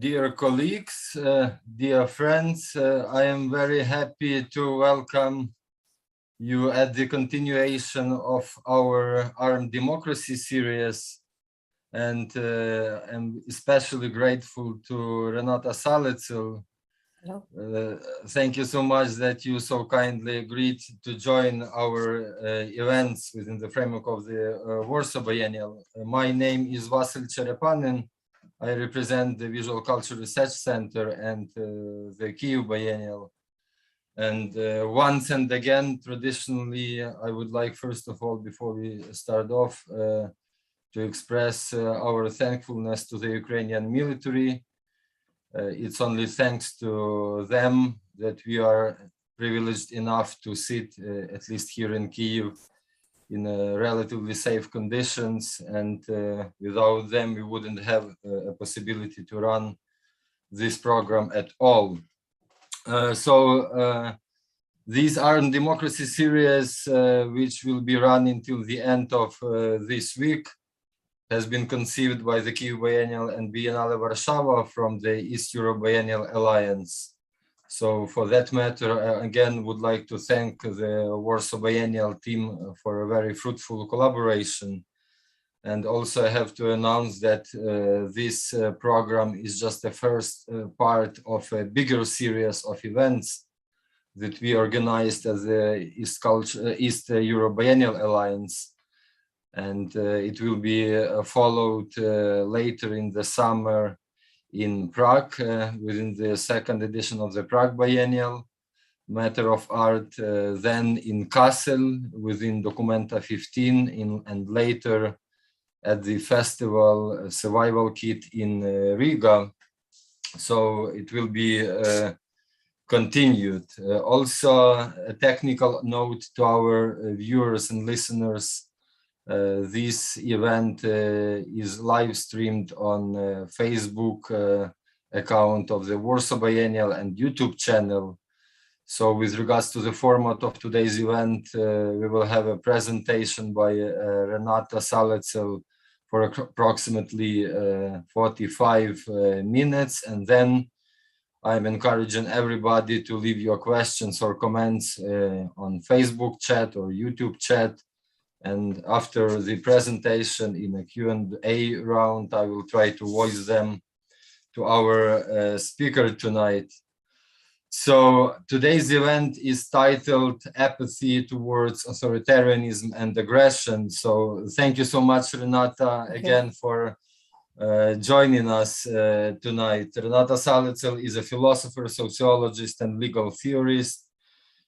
Dear colleagues, dear friends, I am very happy to welcome you at the continuation of our Armed Democracy series, and I'm especially grateful to Renata Salecl. Thank you so much that you so kindly agreed to join our events within the framework of the Warsaw Biennial. My name is Vasil Cherepanin. I represent the Visual Culture Research Center and the Kiev Biennial. And once and again, traditionally, I would like, first of all, before we start off, to express our thankfulness to the Ukrainian military. It's only thanks to them that we are privileged enough to sit, at least here in Kiev, in relatively safe conditions, and without them we wouldn't have a possibility to run this program at all. These Armed Democracy series, which will be run until the end of this week, has been conceived by the Kiev Biennial and Biennale Warszawa from the East Europe Biennial Alliance. So for that matter, I again would like to thank the Warsaw Biennial team for a very fruitful collaboration. And also I have to announce that this program is just the first part of a bigger series of events that we organized as the East Europe Biennial Alliance. And it will be followed later in the summer in Prague, within the second edition of the Prague Biennial, Matter of Art, then in Kassel within Documenta 15, and later at the festival Survival Kit in Riga. So it will be continued. Also, a technical note to our viewers and listeners. This event is live streamed on Facebook account of the Warsaw Biennial and YouTube channel. So with regards to the format of today's event, we will have a presentation by Renata Salecl for approximately 45 minutes, and then I'm encouraging everybody to leave your questions or comments on Facebook chat or YouTube chat. And after the presentation in a Q&A round, I will try to voice them to our speaker tonight. So today's event is titled Apathy Towards Authoritarianism and Aggression. So thank you so much, Renata, again for joining us tonight. Renata Salecl is a philosopher, sociologist, and legal theorist.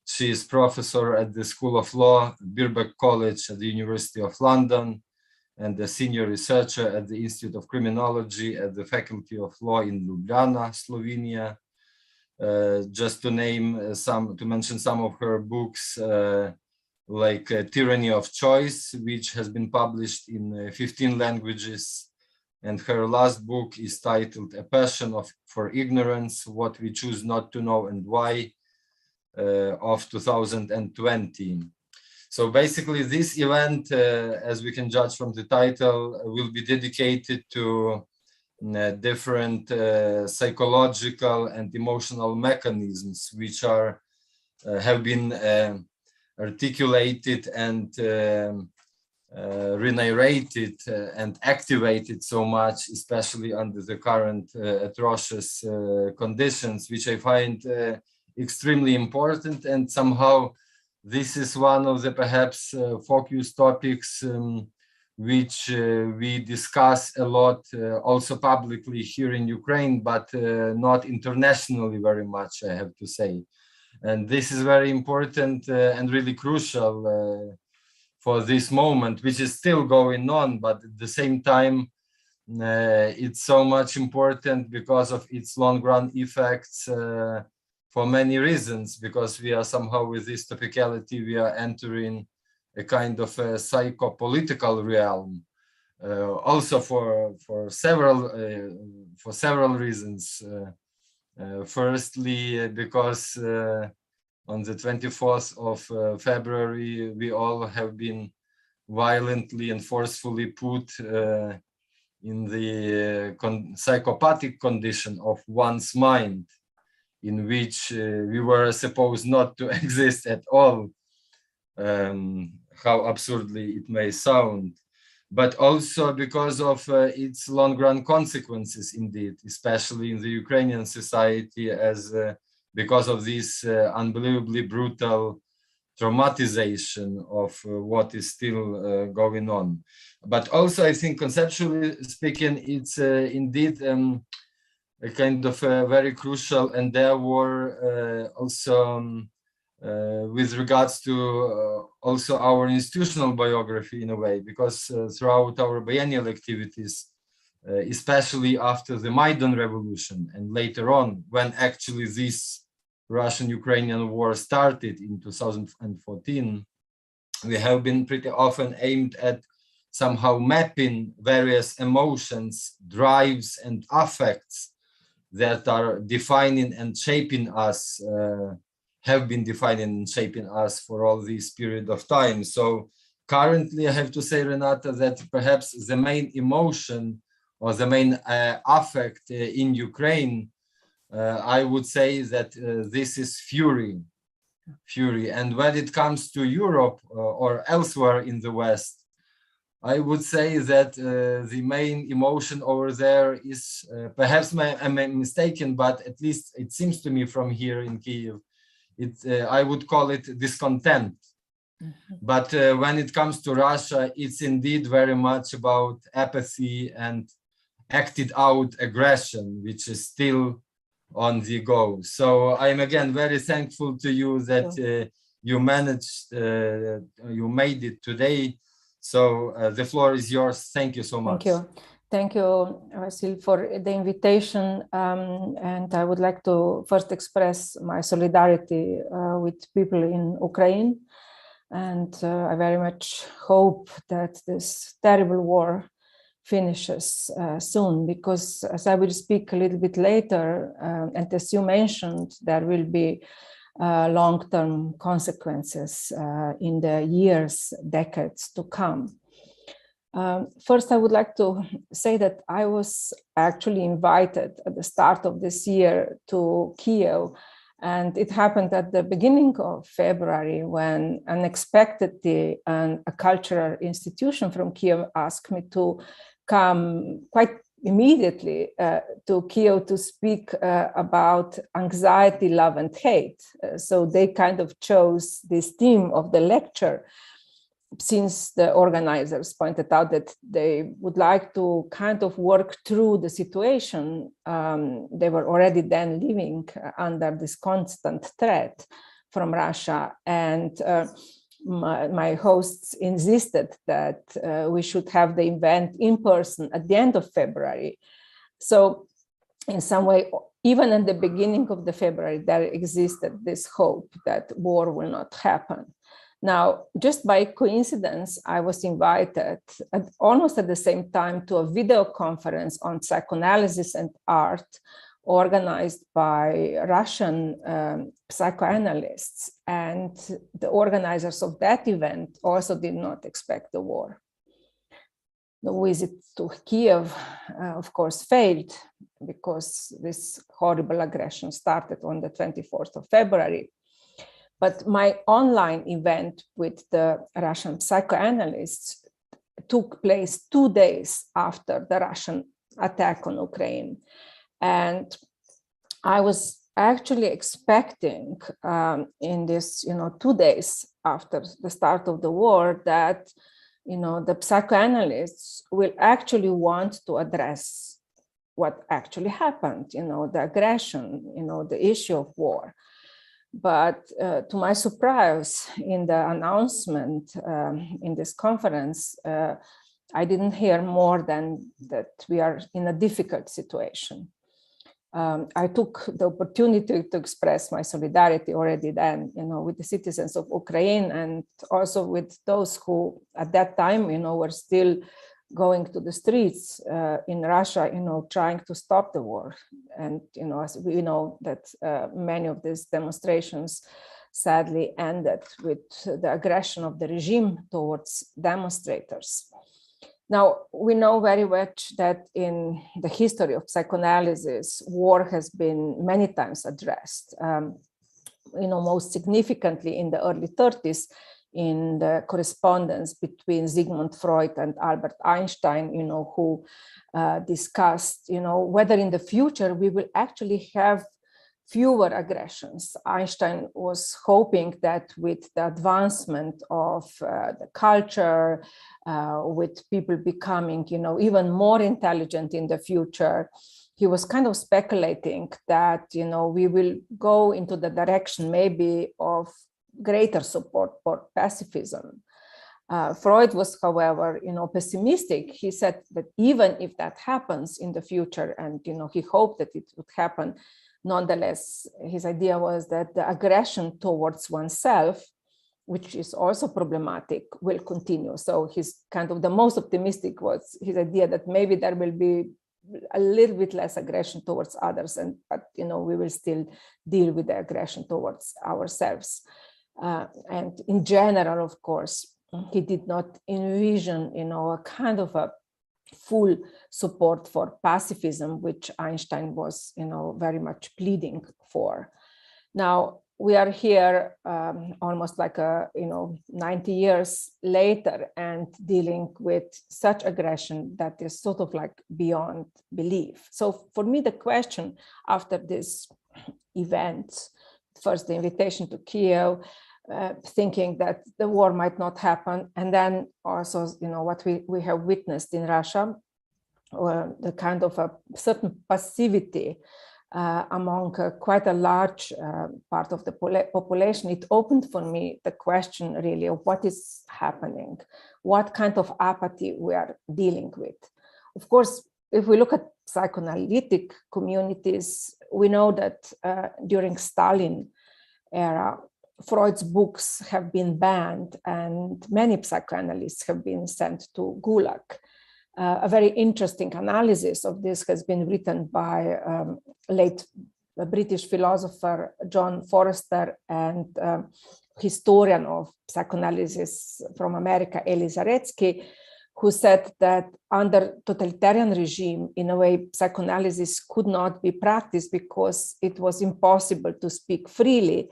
She is professor at the School of Law, Birkbeck College at the University of London, and a senior researcher at the Institute of Criminology at the Faculty of Law in Ljubljana, Slovenia. Just to mention some of her books, like Tyranny of Choice, which has been published in 15 languages. And her last book is titled A Passion for Ignorance, What We Choose Not to Know and Why, of 2020. So basically this event, as we can judge from the title, will be dedicated to different psychological and emotional mechanisms which have been articulated and renarrated and activated so much, especially under the current atrocious conditions, which I find extremely important. And somehow this is one of the perhaps focus topics which we discuss a lot also publicly here in Ukraine, but not internationally very much, I have to say. And this is very important and really crucial for this moment, which is still going on, but at the same time, it's so much important because of its long-run effects for many reasons, because we are somehow, with this topicality, we are entering a kind of a psycho-political realm, also for several reasons. Firstly, because on the 24th of February, we all have been violently and forcefully put in the psychopathic condition of one's mind, in which we were supposed not to exist at all, how absurdly it may sound, but also because of its long-run consequences, indeed, especially in the Ukrainian society, as because of this unbelievably brutal traumatization of what is still going on. But also, I think, conceptually speaking, it's indeed a kind of a very crucial endeavor also with regards to also our institutional biography in a way, because throughout our biennial activities, especially after the Maidan revolution and later on, when actually this Russian-Ukrainian war started in 2014, we have been pretty often aimed at somehow mapping various emotions, drives, and affects that are defining and shaping us, have been defining and shaping us for all this period of time. So currently, I have to say, Renata, that perhaps the main emotion or the main affect in Ukraine, I would say that this is fury. And when it comes to Europe or elsewhere in the West, I would say that the main emotion over there is perhaps I'm mistaken, but at least it seems to me from here in Kiev, I would call it discontent. Mm-hmm. But when it comes to Russia, it's indeed very much about apathy and acted out aggression, which is still on the go. So I'm again very thankful to you that you managed, you made it today. So the floor is yours. Thank you so much. Thank you. Thank you, Vasil, for the invitation. And I would like to first express my solidarity with people in Ukraine. And I very much hope that this terrible war finishes soon, because as I will speak a little bit later, and as you mentioned, there will be long-term consequences in the years, decades to come. First, I would like to say that I was actually invited at the start of this year to Kiev, and it happened at the beginning of February when unexpectedly a cultural institution from Kiev asked me to come quite immediately to Kiev to speak about anxiety, love, and hate. So they kind of chose this theme of the lecture, since the organizers pointed out that they would like to kind of work through the situation. They were already then living under this constant threat from Russia. And my hosts insisted that we should have the event in person at the end of February. So in some way, even at the beginning of the February, there existed this hope that war will not happen. Now, just by coincidence, I was invited almost at the same time to a video conference on psychoanalysis and art organized by Russian psychoanalysts. And the organizers of that event also did not expect the war. The visit to Kiev, of course, failed because this horrible aggression started on the 24th of February. But my online event with the Russian psychoanalysts took place 2 days after the Russian attack on Ukraine. And I was actually expecting in this, 2 days after the start of the war that, the psychoanalysts will actually want to address what actually happened, the aggression, the issue of war. But to my surprise, in the announcement in this conference, I didn't hear more than that we are in a difficult situation. I took the opportunity to express my solidarity already then, with the citizens of Ukraine and also with those who at that time, were still going to the streets in Russia, trying to stop the war. And, as we know that many of these demonstrations sadly ended with the aggression of the regime towards demonstrators. Now, we know very much that in the history of psychoanalysis, war has been many times addressed. Most significantly in the early 30s, in the correspondence between Sigmund Freud and Albert Einstein, who discussed, whether in the future we will actually have fewer aggressions. Einstein was hoping that with the advancement of the culture, with people becoming, even more intelligent in the future, he was kind of speculating that, we will go into the direction maybe of greater support for pacifism. Freud was, however, pessimistic. He said that even if that happens in the future, and he hoped that it would happen, nonetheless, his idea was that the aggression towards oneself, which is also problematic, will continue. So his kind of the most optimistic was his idea that maybe there will be a little bit less aggression towards others, but we will still deal with the aggression towards ourselves. And in general, of course, he did not envision, a kind of a full support for pacifism, which Einstein was, very much pleading for. Now, we are here almost like 90 years later and dealing with such aggression that is sort of like beyond belief. So for me, the question after this event, first the invitation to Kiev, thinking that the war might not happen, and then also, what we have witnessed in Russia, or the kind of a certain passivity among quite a large part of the population, it opened for me the question really of what is happening, what kind of apathy we are dealing with. Of course, if we look at psychoanalytic communities, we know that during Stalin era, Freud's books have been banned and many psychoanalysts have been sent to Gulag. A very interesting analysis of this has been written by late British philosopher John Forrester and historian of psychoanalysis from America, Eli Zaretsky, who said that under totalitarian regime, in a way, psychoanalysis could not be practiced because it was impossible to speak freely.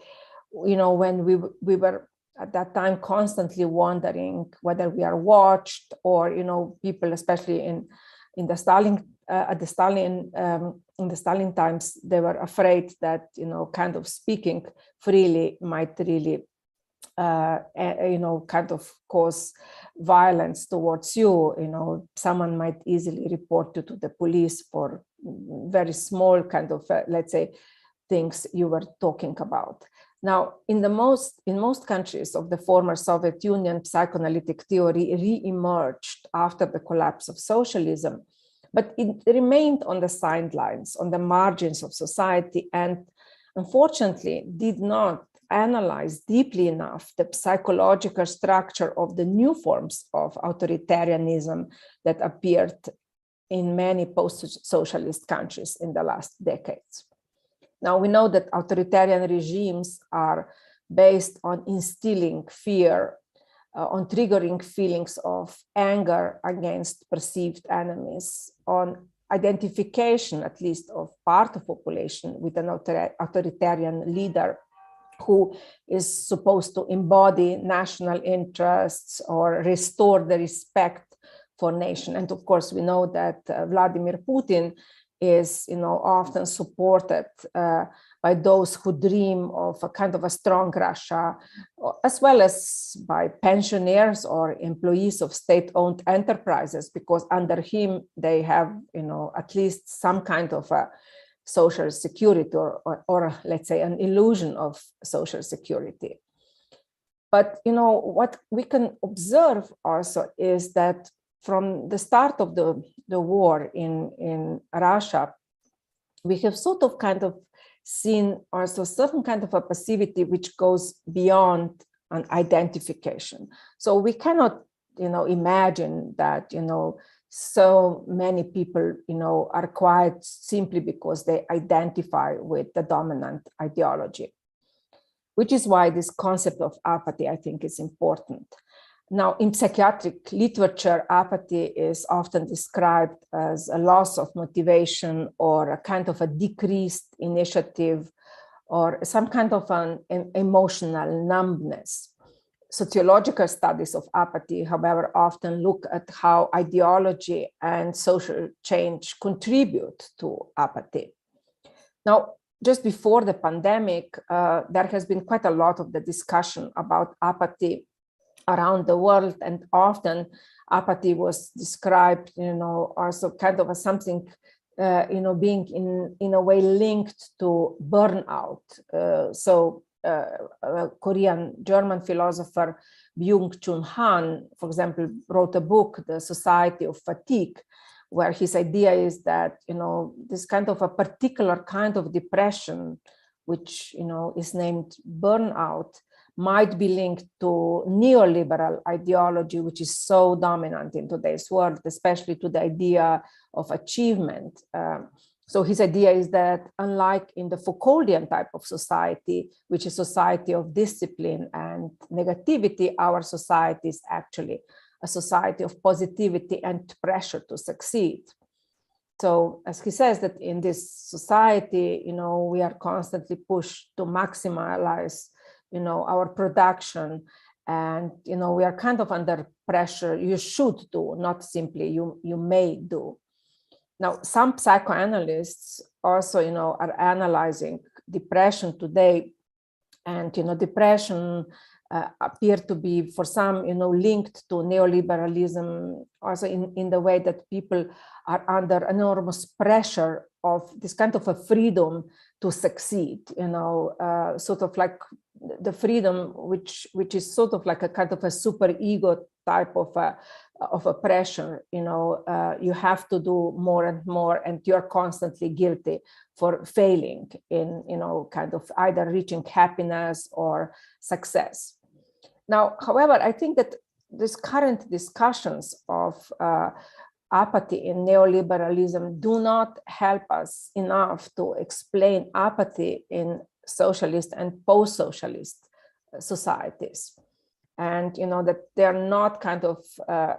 When we were at that time constantly wondering whether we are watched, or people, especially in the Stalin in the Stalin times, they were afraid that kind of speaking freely might really kind of cause violence towards you. Someone might easily report you to the police for very small kind of let's say things you were talking about. Now, in most countries of the former Soviet Union, psychoanalytic theory re-emerged after the collapse of socialism, but it remained on the sidelines, on the margins of society, and unfortunately did not analyze deeply enough the psychological structure of the new forms of authoritarianism that appeared in many post-socialist countries in the last decades. Now, we know that authoritarian regimes are based on instilling fear, on triggering feelings of anger against perceived enemies, on identification, at least of part of population, with an authoritarian leader who is supposed to embody national interests or restore the respect for nation. And of course, we know that Vladimir Putin is often supported by those who dream of a kind of a strong Russia, as well as by pensioners or employees of state-owned enterprises, because under him they have at least some kind of a social security or let's say an illusion of social security. But what we can observe also is that from the start of the war in Russia, we have sort of kind of seen also certain kind of a passivity which goes beyond an identification. So we cannot, imagine that, so many people, are quiet simply because they identify with the dominant ideology, which is why this concept of apathy, I think, is important. Now, in psychiatric literature, apathy is often described as a loss of motivation or a kind of a decreased initiative or some kind of an emotional numbness. Sociological studies of apathy, however, often look at how ideology and social change contribute to apathy. Now, just before the pandemic, there has been quite a lot of the discussion about apathy around the world, and often apathy was described, also kind of as something, being in a way linked to burnout. A Korean German philosopher Byung-Chul Han, for example, wrote a book, The Society of Fatigue, where his idea is that, this kind of a particular kind of depression, which, is named burnout, might be linked to neoliberal ideology, which is so dominant in today's world, especially to the idea of achievement. So his idea is that unlike in the Foucauldian type of society, which is society of discipline and negativity, our society is actually a society of positivity and pressure to succeed. So as he says that in this society, we are constantly pushed to maximize, our production, and, we are kind of under pressure. You should do, not simply you may do. Now, some psychoanalysts also, are analyzing depression today, and, depression appear to be for some, linked to neoliberalism, also in the way that people are under enormous pressure of this kind of a freedom to succeed, sort of like the freedom which is sort of like a kind of a super ego type of a pressure. You have to do more and more, and you're constantly guilty for failing in, kind of either reaching happiness or success. Now, however, I think that these current discussions of apathy in neoliberalism do not help us enough to explain apathy in socialist and post-socialist societies. And, that they're not kind of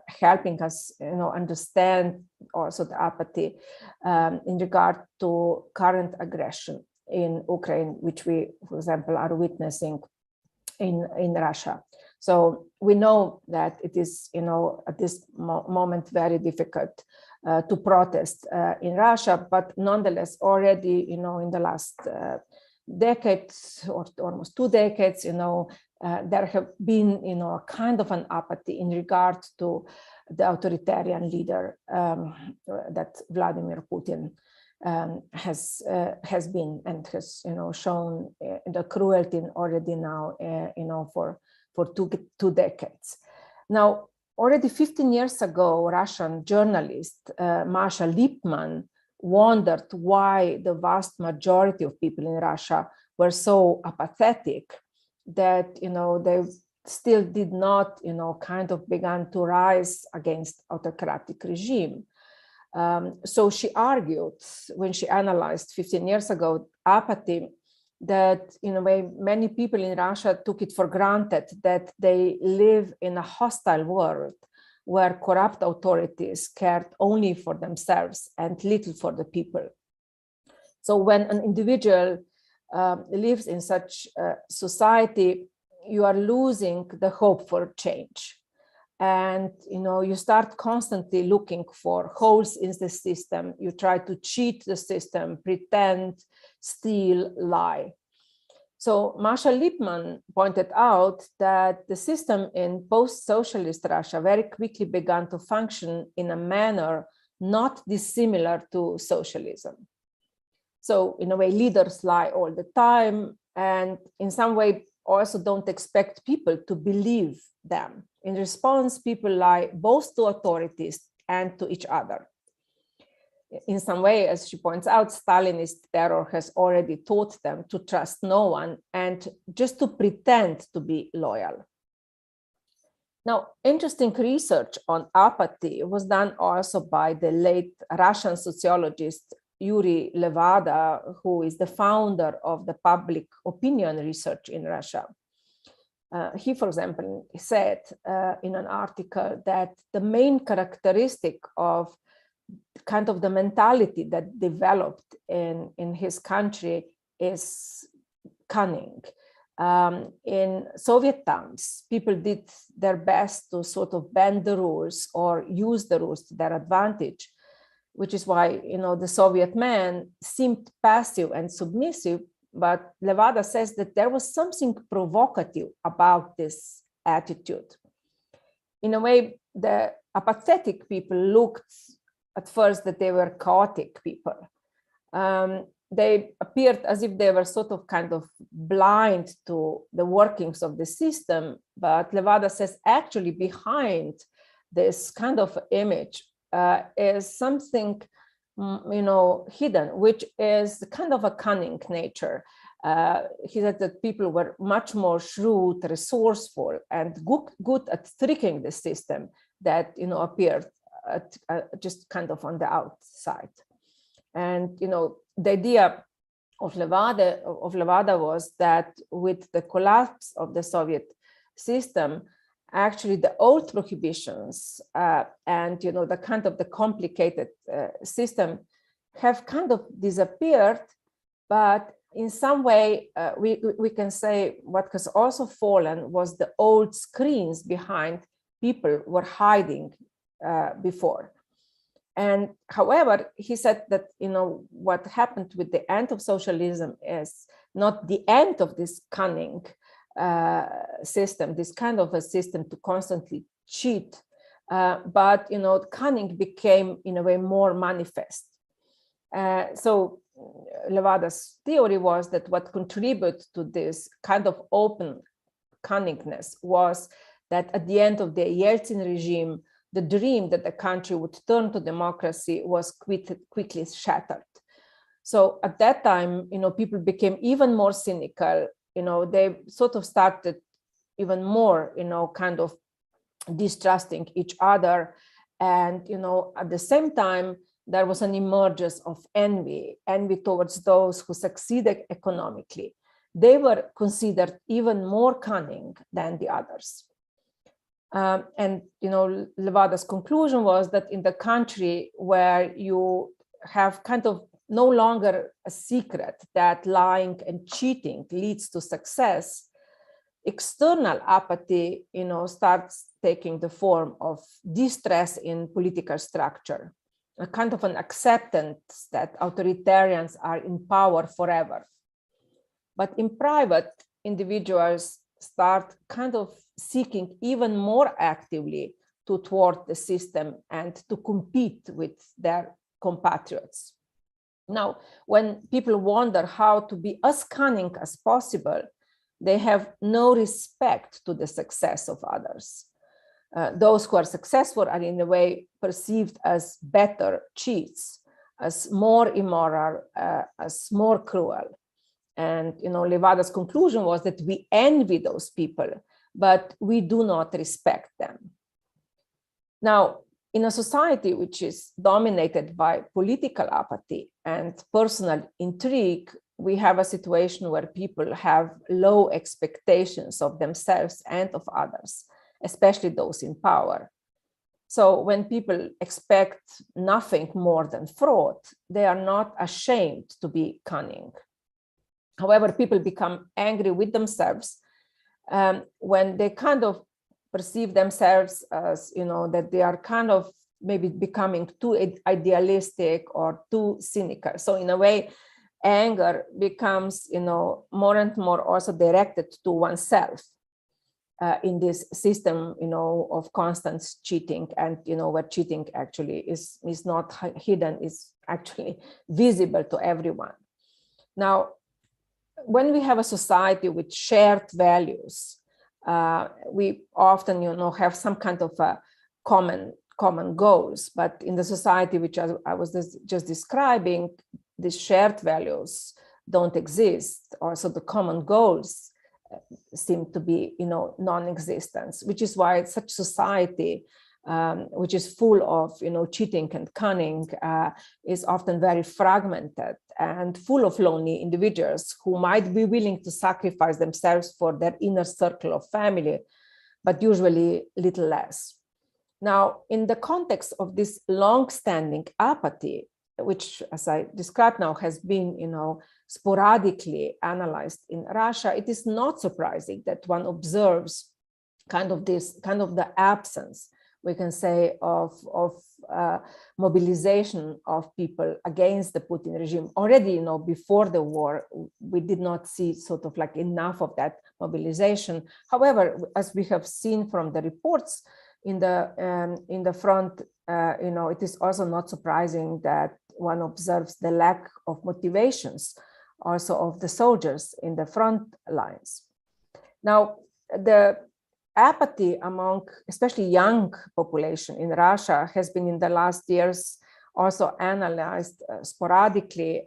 helping us, understand also the apathy in regard to current aggression in Ukraine, which we, for example, are witnessing in Russia. So we know that it is, at this moment, very difficult to protest in Russia, but nonetheless, already, in the last decades or almost 2 decades, there have been, a kind of an apathy in regard to the authoritarian leader that Vladimir Putin has been and has, shown the cruelty already now, for 2 decades. Now, already 15 years ago, Russian journalist Masha Lipman wondered why the vast majority of people in Russia were so apathetic that, they still did not, kind of began to rise against autocratic regime. So she argued, when she analyzed 15 years ago apathy, that in a way many people in Russia took it for granted that they live in a hostile world where corrupt authorities cared only for themselves and little for the people. So when an individual lives in such a society, you are losing the hope for change. And, you start constantly looking for holes in the system. You try to cheat the system, pretend, steal, lie. So Masha Lipman pointed out that the system in post-socialist Russia very quickly began to function in a manner not dissimilar to socialism. So in a way, leaders lie all the time, and in some way also don't expect people to believe them. In response, people lie both to authorities and to each other. In some way, as she points out, Stalinist terror has already taught them to trust no one and just to pretend to be loyal. Now, interesting research on apathy was done also by the late Russian sociologist Yuri Levada, who is the founder of the public opinion research in Russia. He, for example, said in an article that the main characteristic of kind of the mentality that developed in his country is cunning. In Soviet times, people did their best to sort of bend the rules or use the rules to their advantage, which is why, the Soviet man seemed passive and submissive. But Levada says that there was something provocative about this attitude. In a way, the apathetic people looked at first that they were chaotic people. They appeared as if they were sort of kind of blind to the workings of the system. But Levada says actually behind this kind of image is something hidden, which is kind of a cunning nature. He said that people were much more shrewd, resourceful, and good at tricking the system that appeared just kind of on the outside. And the idea of Levada was that with the collapse of the Soviet system, actually the old prohibitions and the kind of the complicated system have kind of disappeared, but in some way we can say what has also fallen was the old screens behind people were hiding before. And however, he said that what happened with the end of socialism is not the end of this cunning system, this kind of a system to constantly cheat, but cunning became in a way more manifest. So Levada's theory was that what contributed to this kind of open cunningness was that at the end of the Yeltsin regime, the dream that the country would turn to democracy was quickly shattered. So at that time, people became even more cynical. They sort of started even more, kind of distrusting each other. And, at the same time, there was an emergence of envy towards those who succeeded economically. They were considered even more cunning than the others. And Levada's conclusion was that in the country where you have kind of no longer a secret that lying and cheating leads to success, external apathy, starts taking the form of distress in political structure, a kind of an acceptance that authoritarians are in power forever. But in private, individuals start kind of seeking even more actively to thwart the system and to compete with their compatriots. Now, when people wonder how to be as cunning as possible, they have no respect to the success of others. Those who are successful are in a way perceived as better cheats, as more immoral, as more cruel. And Levada's conclusion was that we envy those people, but we do not respect them. Now, in a society which is dominated by political apathy and personal intrigue, we have a situation where people have low expectations of themselves and of others, especially those in power. So when people expect nothing more than fraud, they are not ashamed to be cunning. However, people become angry with themselves when they kind of perceive themselves as, that they are kind of maybe becoming too idealistic or too cynical. So in a way, anger becomes, more and more also directed to oneself in this system, of constant cheating, and, where cheating actually is not hidden, is actually visible to everyone. Now, when we have a society with shared values, we often, have some kind of a common goals. But in the society which I was just describing, the shared values don't exist. Also, the common goals seem to be, non-existent, which is why such society which is full of, cheating and cunning, is often very fragmented and full of lonely individuals who might be willing to sacrifice themselves for their inner circle of family, but usually little less. Now, in the context of this long-standing apathy, which, as I described now, has been, sporadically analyzed in Russia, it is not surprising that one observes kind of the absence, we can say, of mobilization of people against the Putin regime. Already, before the war, we did not see sort of like enough of that mobilization. However, as we have seen from the reports in the front, it is also not surprising that one observes the lack of motivations also of the soldiers in the front lines. Now, the apathy among especially young population in Russia has been in the last years also analyzed sporadically.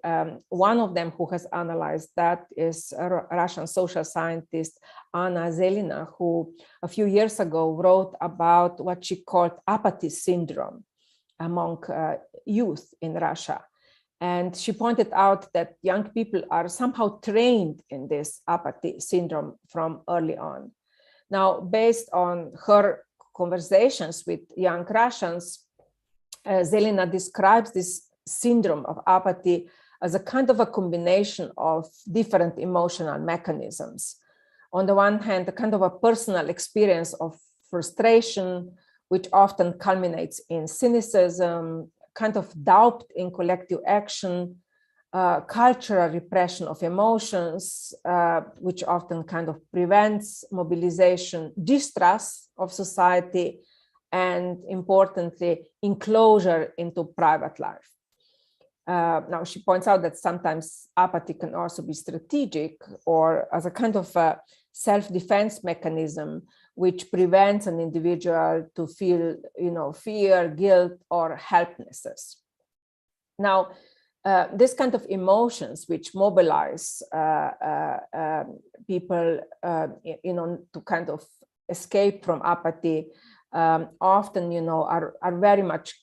One of them who has analyzed that is a Russian social scientist Anna Zelina, who a few years ago wrote about what she called apathy syndrome among youth in Russia. And she pointed out that young people are somehow trained in this apathy syndrome from early on. Now, based on her conversations with young Russians, Zelina describes this syndrome of apathy as a kind of a combination of different emotional mechanisms. On the one hand, a kind of a personal experience of frustration, which often culminates in cynicism, kind of doubt in collective action, cultural repression of emotions, which often kind of prevents mobilization, distrust of society, and importantly, enclosure into private life. Now, she points out that sometimes apathy can also be strategic or as a kind of a self-defense mechanism, which prevents an individual to feel, fear, guilt, or helplessness. Now, this kind of emotions which mobilize people, to kind of escape from apathy, often, are very much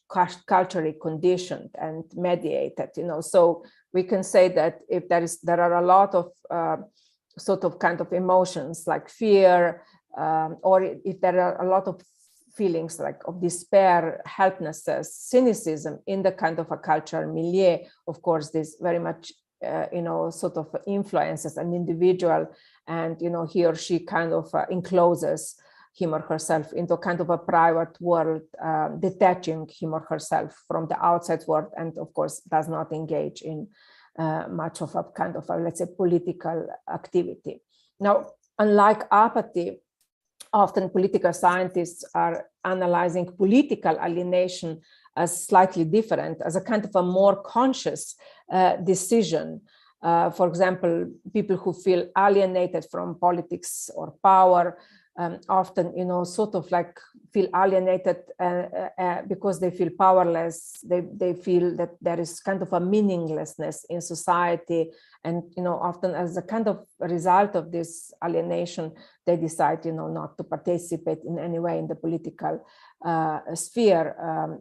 culturally conditioned and mediated. So we can say that if there are a lot of sort of kind of emotions like fear, or if there are a lot of feelings like of despair, helplessness, cynicism in the kind of a cultural milieu, of course, this very much, sort of influences an individual, and, he or she kind of encloses him or herself into kind of a private world, detaching him or herself from the outside world, and of course does not engage in much of a kind of a, let's say, political activity. Now, unlike apathy, often political scientists are analyzing political alienation as slightly different, as a kind of a more conscious decision. For example, people who feel alienated from politics or power often, sort of like feel alienated because they feel powerless. They feel that there is kind of a meaninglessness in society. And, often as a kind of result of this alienation, they decide, not to participate in any way in the political sphere.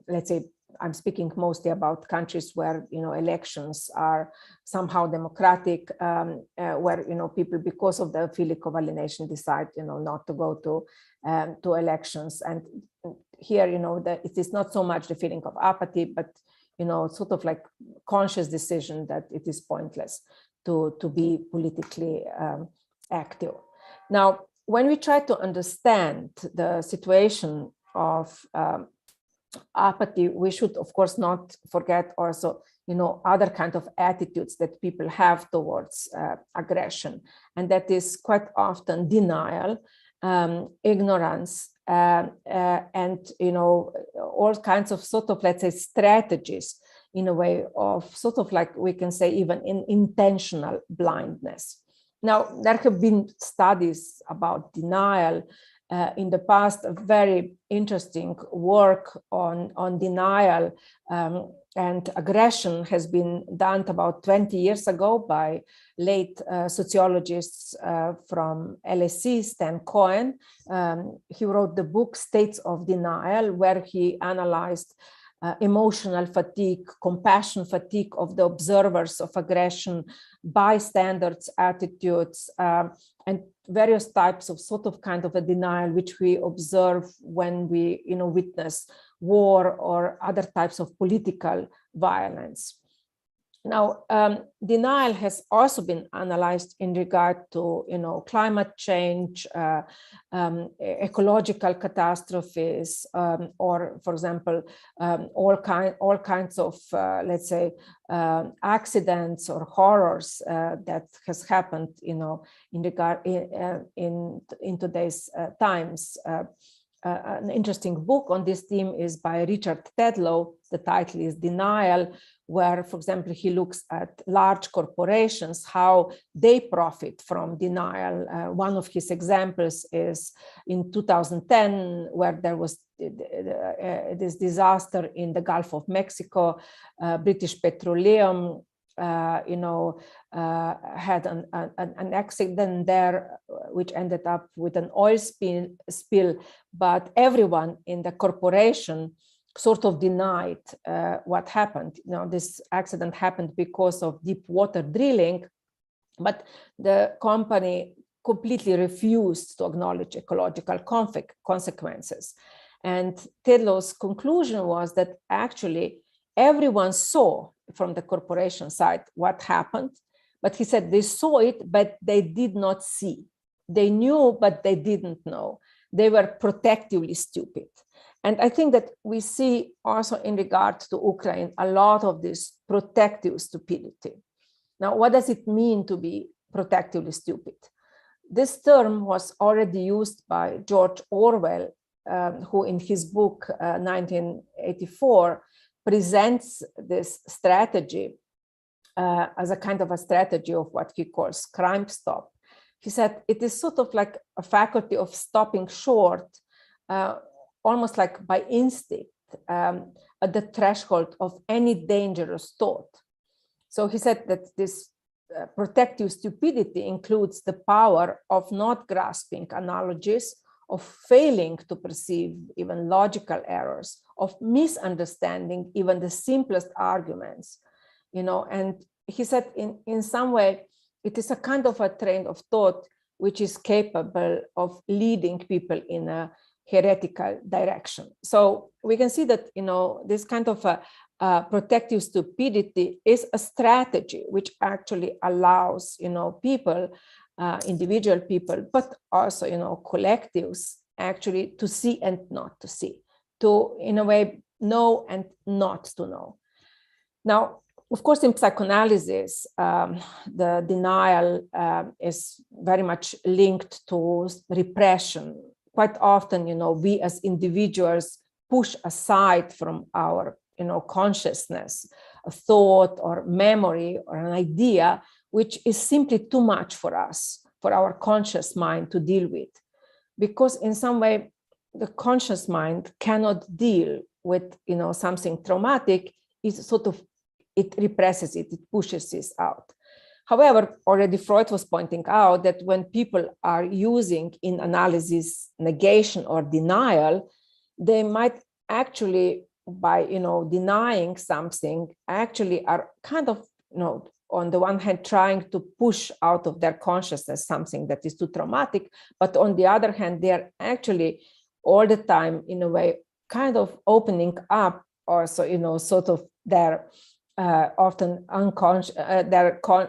Let's say, I'm speaking mostly about countries where, elections are somehow democratic, where, people, because of the feeling of alienation, decide, not to go to elections. And here, that it is not so much the feeling of apathy, but, sort of like conscious decision that it is pointless to be politically active. Now, when we try to understand the situation of apathy, we should, of course, not forget also, other kind of attitudes that people have towards aggression. And that is quite often denial, ignorance, and, all kinds of sort of, let's say, strategies in a way of sort of like, we can say, even in intentional blindness. Now, there have been studies about denial in the past a very interesting work on denial and aggression has been done about 20 years ago by late sociologists from LSE, Stan Cohen. He wrote the book States of Denial, where he analyzed emotional fatigue, compassion fatigue of the observers of aggression, bystanders' attitudes, and various types of sort of kind of a denial which we observe when we witness war or other types of political violence. Now, denial has also been analyzed in regard to, climate change, ecological catastrophes, or, for example, all kinds of, let's say, accidents or horrors that has happened, in today's times. An interesting book on this theme is by Richard Tedlow. The title is Denial, where, for example, he looks at large corporations, how they profit from denial. One of his examples is in 2010, where there was this disaster in the Gulf of Mexico. British Petroleum had an accident there, which ended up with an oil spill, but everyone in the corporation sort of denied what happened. This accident happened because of deep water drilling, but the company completely refused to acknowledge ecological consequences. And Tedlow's conclusion was that actually everyone saw from the corporation side what happened, but he said they saw it, but they did not see. They knew, but they didn't know. They were protectively stupid. And I think that we see also in regard to Ukraine a lot of this protective stupidity. Now, what does it mean to be protectively stupid? This term was already used by George Orwell, who in his book 1984 presents this strategy as a kind of a strategy of what he calls crime stop. He said it is sort of like a faculty of stopping short, almost like by instinct, at the threshold of any dangerous thought. So he said that this protective stupidity includes the power of not grasping analogies, of failing to perceive even logical errors, of misunderstanding even the simplest arguments, and he said in some way, it is a kind of a train of thought which is capable of leading people in a heretical direction. So we can see that, this kind of a protective stupidity is a strategy which actually allows, people, individual people, but also, collectives actually to see and not to see, to, in a way, know and not to know. Now, of course, in psychoanalysis, the denial is very much linked to repression. Quite often, we as individuals push aside from our, consciousness, a thought or memory or an idea, which is simply too much for us, for our conscious mind to deal with. Because in some way, the conscious mind cannot deal with, something traumatic. It represses it, it pushes it out. However, already Freud was pointing out that when people are using in analysis negation or denial, they might actually, by denying something, actually are kind of, on the one hand, trying to push out of their consciousness something that is too traumatic, but on the other hand, they are actually all the time, in a way, kind of opening up also, sort of their often unconscious,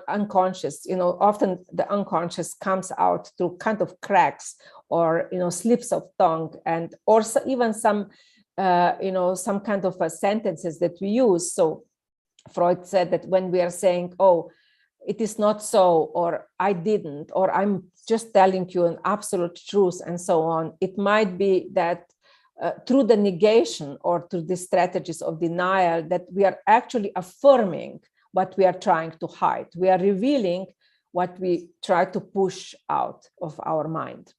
unconscious, often the unconscious comes out through kind of cracks or, slips of tongue, and or even some, some kind of sentences that we use. So Freud said that when we are saying, oh, it is not so, or I didn't, or I'm just telling you an absolute truth and so on, it might be that through the negation or through the strategies of denial that we are actually affirming what we are trying to hide. We are revealing what we try to push out of our mind.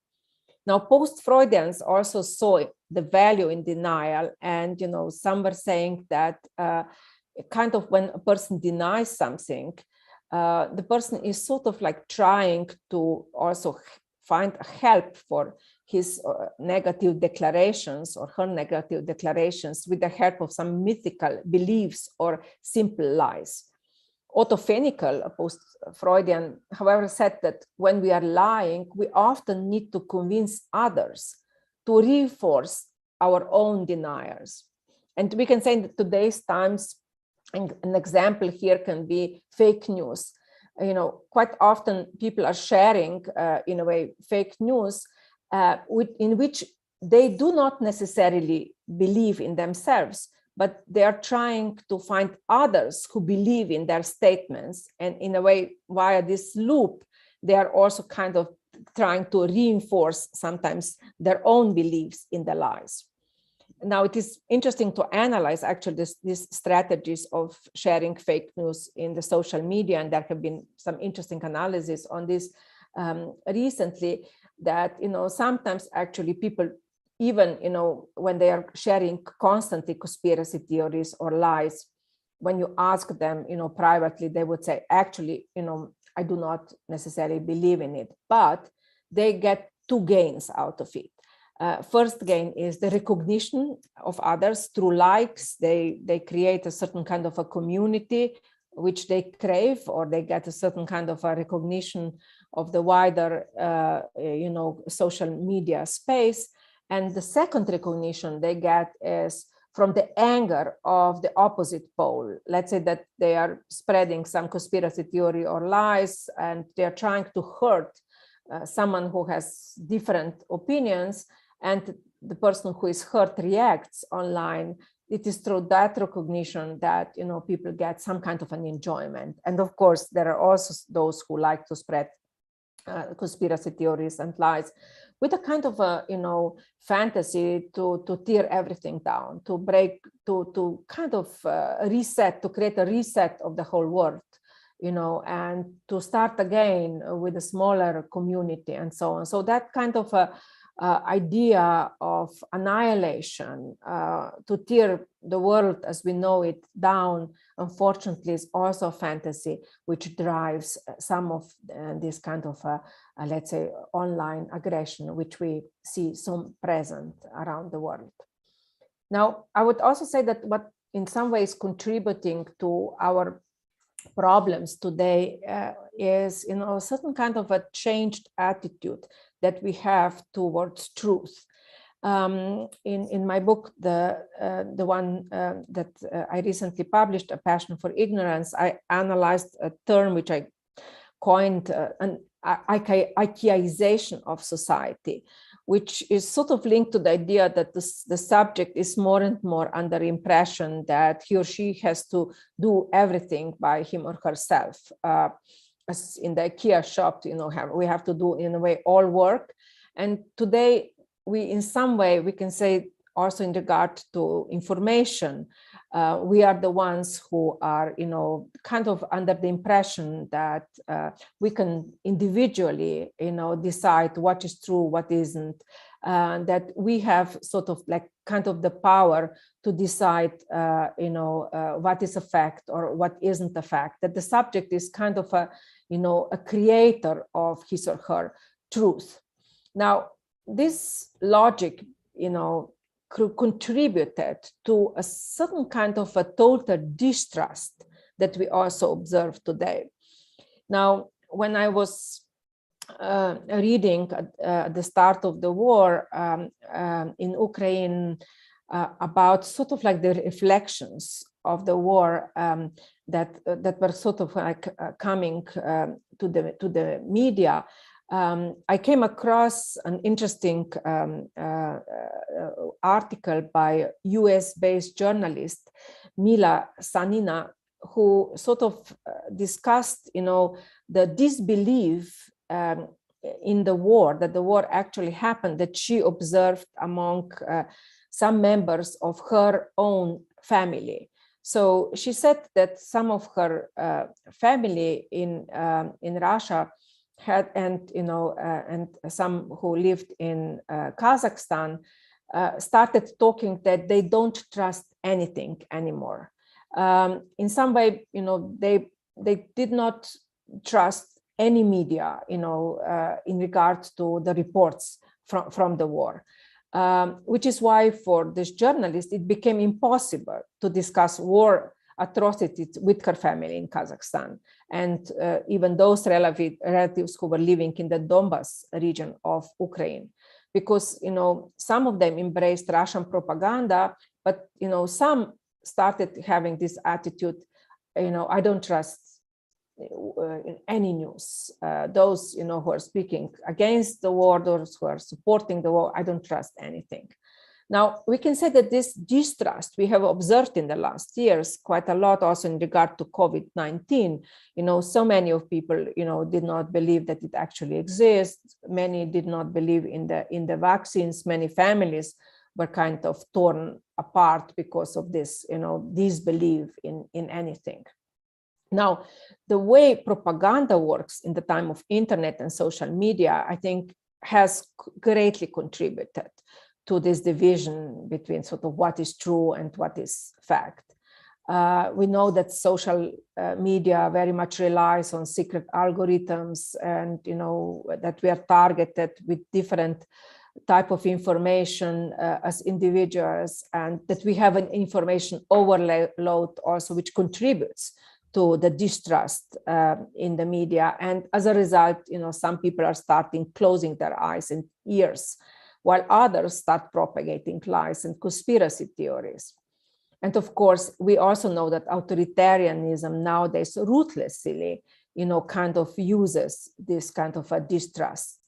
Now, post-Freudians also saw the value in denial, and some were saying that kind of when a person denies something, the person is sort of like trying to also find help for his negative declarations or her negative declarations with the help of some mythical beliefs or simple lies. Otto Fenikel, a post-Freudian, however, said that when we are lying, we often need to convince others to reinforce our own deniers. And we can say in today's times, an example here can be fake news. Quite often people are sharing, in a way, fake news in which they do not necessarily believe in themselves, but they are trying to find others who believe in their statements. And in a way, via this loop, they are also kind of trying to reinforce sometimes their own beliefs in the lies. Now, it is interesting to analyze actually these strategies of sharing fake news in the social media. And there have been some interesting analysis on this recently, that, sometimes actually people, even, when they are sharing constantly conspiracy theories or lies, when you ask them, privately, they would say, actually, I do not necessarily believe in it, but they get two gains out of it. First gain is the recognition of others through likes. They create a certain kind of a community which they crave, or they get a certain kind of a recognition of the wider, social media space. And the second recognition they get is from the anger of the opposite pole. Let's say that they are spreading some conspiracy theory or lies, and they are trying to hurt someone who has different opinions, and the person who is hurt reacts online. It is through that recognition that people get some kind of an enjoyment. And of course, there are also those who like to spread conspiracy theories and lies with a kind of a fantasy to tear everything down, to break, to kind of reset, to create a reset of the whole world, and to start again with a smaller community and so on. So that kind of a idea of annihilation, to tear the world as we know it down, unfortunately, is also a fantasy which drives some of this kind of, let's say, online aggression, which we see so present around the world. Now, I would also say that what in some ways contributing to our problems today is, a certain kind of a changed attitude that we have towards truth. In my book, the one that I recently published, A Passion for Ignorance, I analyzed a term which I coined an Ikeization of society, which is sort of linked to the idea that the subject is more and more under impression that he or she has to do everything by him or herself. As in the IKEA shop, we have to do, in a way, all work. And today, in some way, we can say also in regard to information, we are the ones who are, kind of under the impression that we can individually, decide what is true, what isn't, that we have sort of like kind of the power to decide, what is a fact or what isn't a fact, that the subject is kind of a creator of his or her truth. Now, this logic, contributed to a certain kind of a total distrust that we also observe today. Now, when I was reading at the start of the war in Ukraine about sort of like the reflections of the war that were sort of like coming to the media, I came across an interesting article by US-based journalist Mila Sanina, who sort of discussed, the disbelief in the war, that the war actually happened, that she observed among some members of her own family. So she said that some of her family in Russia and some who lived in Kazakhstan started talking that they don't trust anything anymore. In some way, they did not trust any media, in regards to the reports from the war, which is why for this journalist it became impossible to discuss war atrocities with her family in Kazakhstan, and even those relatives who were living in the Donbas region of Ukraine, because some of them embraced Russian propaganda, but some started having this attitude, I don't trust any news. Those who are speaking against the war, those who are supporting the war, I don't trust anything. Now, we can say that this distrust we have observed in the last years quite a lot also in regard to COVID-19. So many of people, did not believe that it actually exists. Many did not believe in the vaccines. Many families were kind of torn apart because of this, disbelief in anything. Now, the way propaganda works in the time of internet and social media, I think, has greatly contributed to this division between sort of what is true and what is fact. We know that social media very much relies on secret algorithms, and that we are targeted with different type of information as individuals, and that we have an information overload also, which contributes to the distrust in the media. And as a result, some people are starting closing their eyes and ears, while others start propagating lies and conspiracy theories. And of course, we also know that authoritarianism nowadays ruthlessly, kind of uses this kind of a distrust.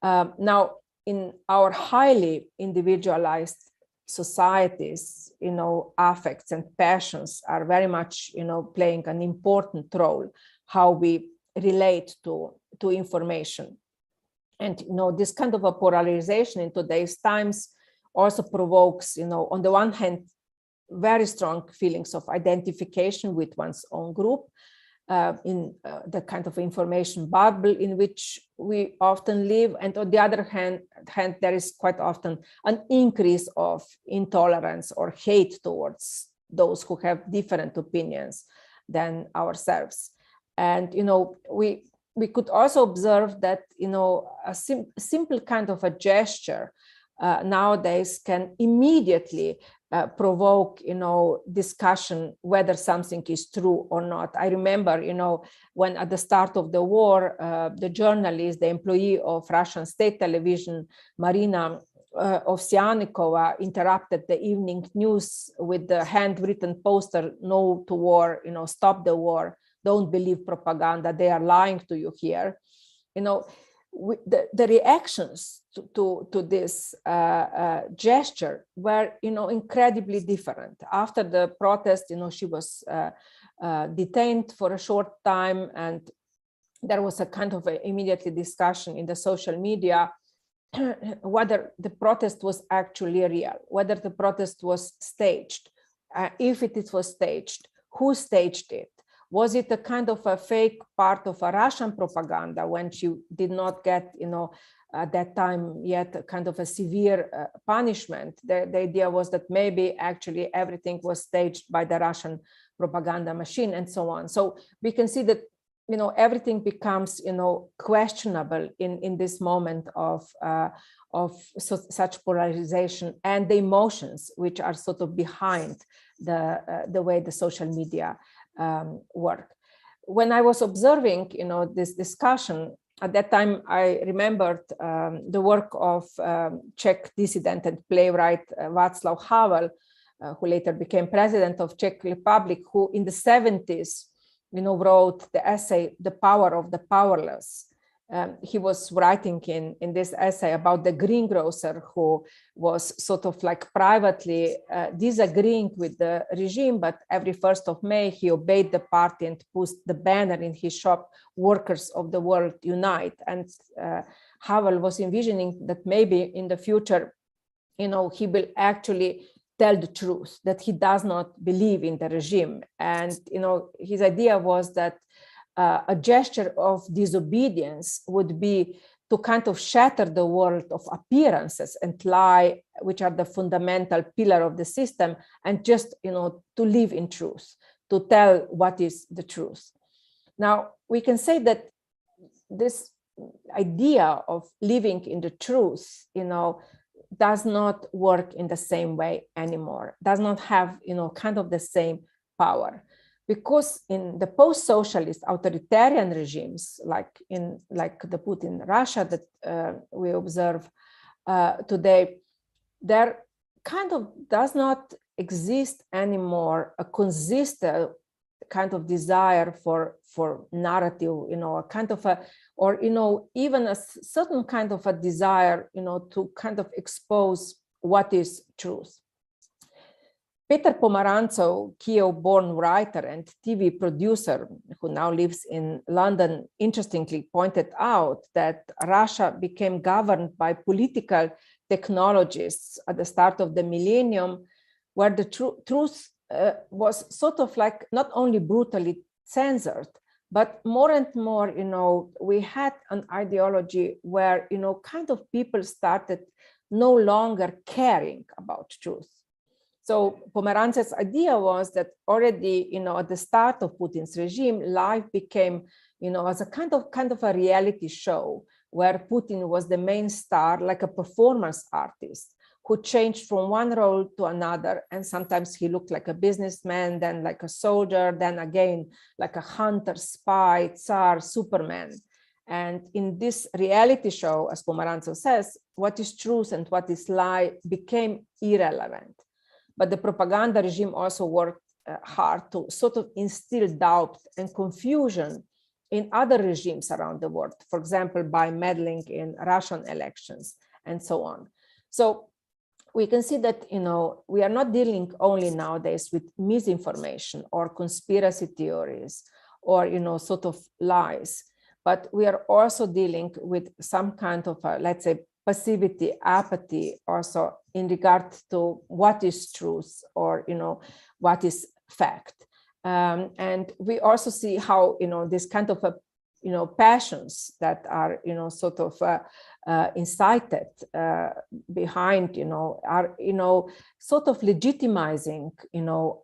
Now, in our highly individualized societies, affects and passions are very much, playing an important role, how we relate to information. And, this kind of a polarization in today's times also provokes, on the one hand, very strong feelings of identification with one's own group, in the kind of information bubble in which we often live. And on the other hand, there is quite often an increase of intolerance or hate towards those who have different opinions than ourselves. And, we could also observe that, a simple kind of a gesture nowadays can immediately provoke, discussion whether something is true or not. I remember, when at the start of the war, the journalist, the employee of Russian state television, Marina Ovsyannikova, interrupted the evening news with the handwritten poster, "No to war, stop the war. Don't believe propaganda. They are lying to you here." The reactions to this gesture were, incredibly different. After the protest, she was detained for a short time, and there was a kind of immediately discussion in the social media whether the protest was actually real, whether the protest was staged. If it was staged, who staged it? Was it a kind of a fake part of a Russian propaganda when she did not get, at that time yet, a kind of a severe punishment? The idea was that maybe actually everything was staged by the Russian propaganda machine, and so on. So we can see that, everything becomes, questionable in this moment of such polarization, and the emotions which are sort of behind the way the social media work. When I was observing, this discussion, at that time, I remembered the work of Czech dissident and playwright Václav Havel, who later became president of Czech Republic, who in the 70s, wrote the essay, "The Power of the Powerless." He was writing in this essay about the greengrocer who was sort of like privately disagreeing with the regime, but every 1st of May, he obeyed the party and put the banner in his shop, "Workers of the World Unite." And Havel was envisioning that maybe in the future, he will actually tell the truth, that he does not believe in the regime. And, his idea was that a gesture of disobedience would be to kind of shatter the world of appearances and lie, which are the fundamental pillar of the system, and just, to live in truth, to tell what is the truth. Now, we can say that this idea of living in the truth, does not work in the same way anymore, does not have, kind of the same power. Because in the post-socialist authoritarian regimes, like the Putin Russia that we observe today, there kind of does not exist anymore a consistent kind of desire for narrative, a kind of a, or even a certain kind of a desire, to kind of expose what is truth. Peter Pomerantsev, Kiev-born writer and TV producer who now lives in London, interestingly pointed out that Russia became governed by political technologists at the start of the millennium, where the truth was sort of like not only brutally censored, but more and more, we had an ideology where, kind of people started no longer caring about truth. So Pomerantsev's idea was that already, at the start of Putin's regime, life became, as a kind of a reality show where Putin was the main star, like a performance artist who changed from one role to another. And sometimes he looked like a businessman, then like a soldier, then again, like a hunter, spy, tsar, Superman. And in this reality show, as Pomerantsev says, what is truth and what is lie became irrelevant. But the propaganda regime also worked hard to sort of instill doubt and confusion in other regimes around the world, for example, by meddling in Russian elections and so on. So we can see that, we are not dealing only nowadays with misinformation or conspiracy theories or, sort of lies, but we are also dealing with some kind of, let's say, passivity, apathy, also in regard to what is truth or, what is fact. And we also see how, this kind of, passions that are, sort of incited behind, are, sort of legitimizing,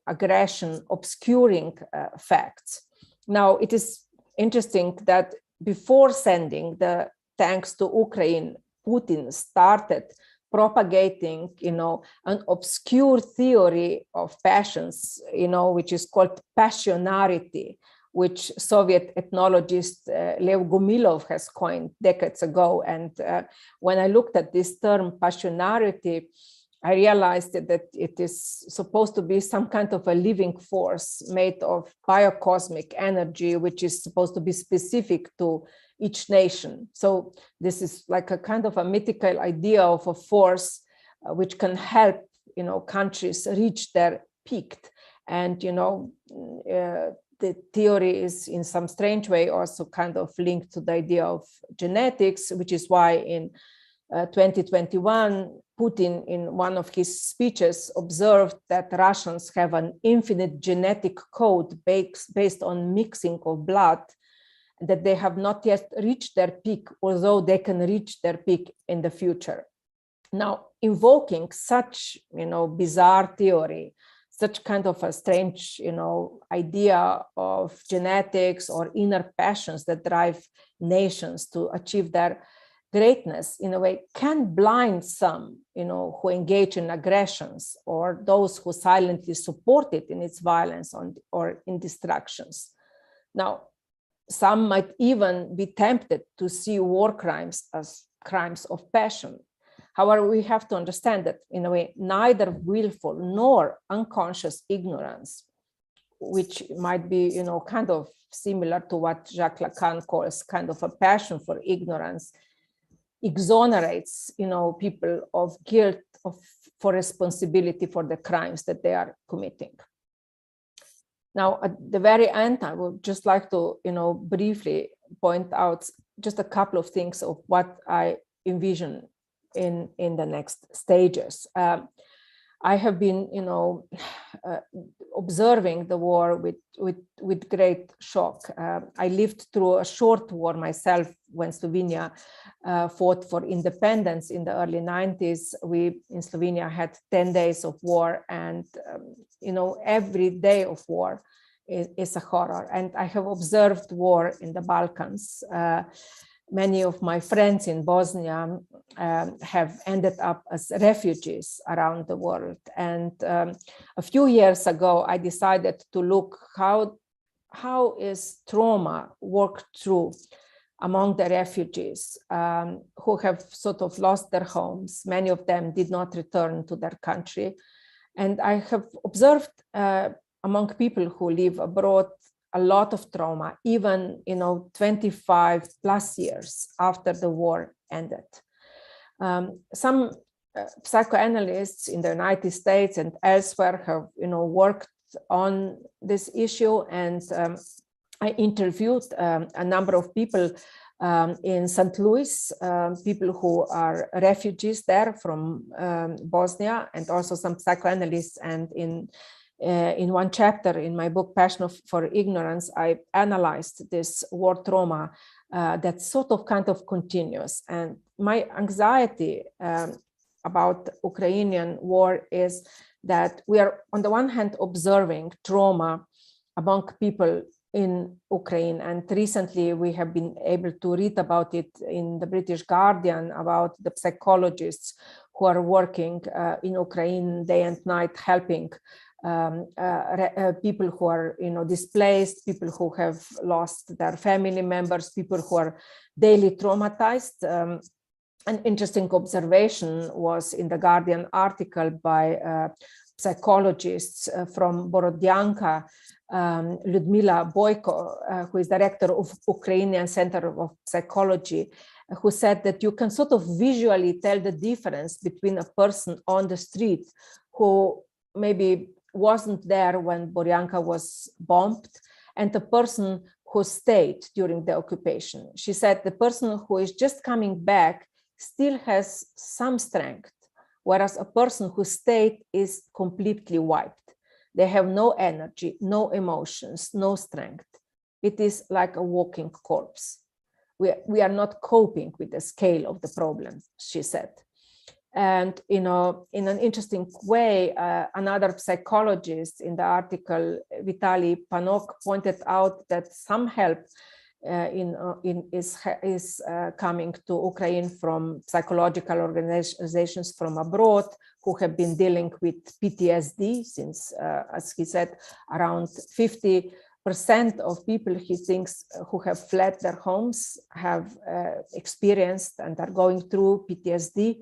aggression, obscuring facts. Now, it is interesting that before sending the tanks to Ukraine, Putin started propagating, an obscure theory of passions, which is called passionarity, which Soviet ethnologist Lev Gumilov has coined decades ago. And when I looked at this term passionarity, I realized that it is supposed to be some kind of a living force made of biocosmic energy, which is supposed to be specific to each nation. So this is like a kind of a mythical idea of a force which can help, countries reach their peak. And, the theory is in some strange way also kind of linked to the idea of genetics, which is why in 2021, Putin, in one of his speeches, observed that Russians have an infinite genetic code based on mixing of blood, that they have not yet reached their peak, although they can reach their peak in the future. Now, invoking such, bizarre theory, such kind of a strange, idea of genetics or inner passions that drive nations to achieve their greatness, in a way, can blind some, who engage in aggressions or those who silently support it in its violence or in destructions. Now, some might even be tempted to see war crimes as crimes of passion. However, we have to understand that, in a way, neither willful nor unconscious ignorance, which might be, kind of similar to what Jacques Lacan calls kind of a passion for ignorance, exonerates, people of guilt for responsibility for the crimes that they are committing. Now, at the very end, I would just like to, briefly point out just a couple of things of what I envision in the next stages. I have been, observing the war with great shock. I lived through a short war myself when Slovenia fought for independence in the early 90s. We in Slovenia had 10 days of war, and every day of war is a horror. And I have observed war in the Balkans. Many of my friends in Bosnia have ended up as refugees around the world. And a few years ago, I decided to look how is trauma worked through among the refugees who have sort of lost their homes. Many of them did not return to their country. And I have observed among people who live abroad a lot of trauma, even 25 plus years after the war ended. Some psychoanalysts in the United States and elsewhere have worked on this issue, and I interviewed a number of people in St. Louis, people who are refugees there from Bosnia, and also some psychoanalysts. And in one chapter in my book, Passion for Ignorance, I analyzed this war trauma that sort of kind of continues. And my anxiety about Ukrainian war is that we are, on the one hand, observing trauma among people in Ukraine. And recently we have been able to read about it in the British Guardian, about the psychologists who are working in Ukraine day and night, helping people who are displaced, people who have lost their family members, people who are daily traumatized. An interesting observation was in the Guardian article by psychologists from Borodyanka, Ludmila Boyko, who is director of Ukrainian Center of Psychology, who said that you can sort of visually tell the difference between a person on the street who maybe wasn't there when Boryanka was bombed and the person who stayed during the occupation. She said the person who is just coming back still has some strength, whereas a person who stayed is completely wiped. They have no energy, no emotions, no strength. It is like a walking corpse. We are not coping with the scale of the problem, she said. And in an interesting way, another psychologist in the article, Vitaly Panok, pointed out that some help is coming to Ukraine from psychological organizations from abroad who have been dealing with PTSD since, as he said, around 50% of people he thinks who have fled their homes have experienced and are going through PTSD.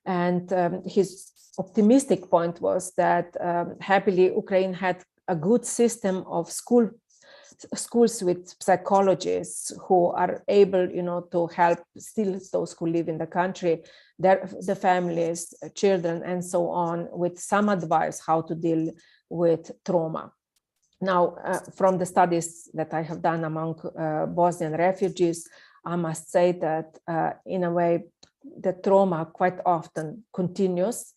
And his optimistic point was that happily Ukraine had a good system of schools with psychologists who are able, to help still those who live in the country, the families, children, and so on, with some advice how to deal with trauma. Now, from the studies that I have done among Bosnian refugees, I must say that in a way, the trauma quite often continues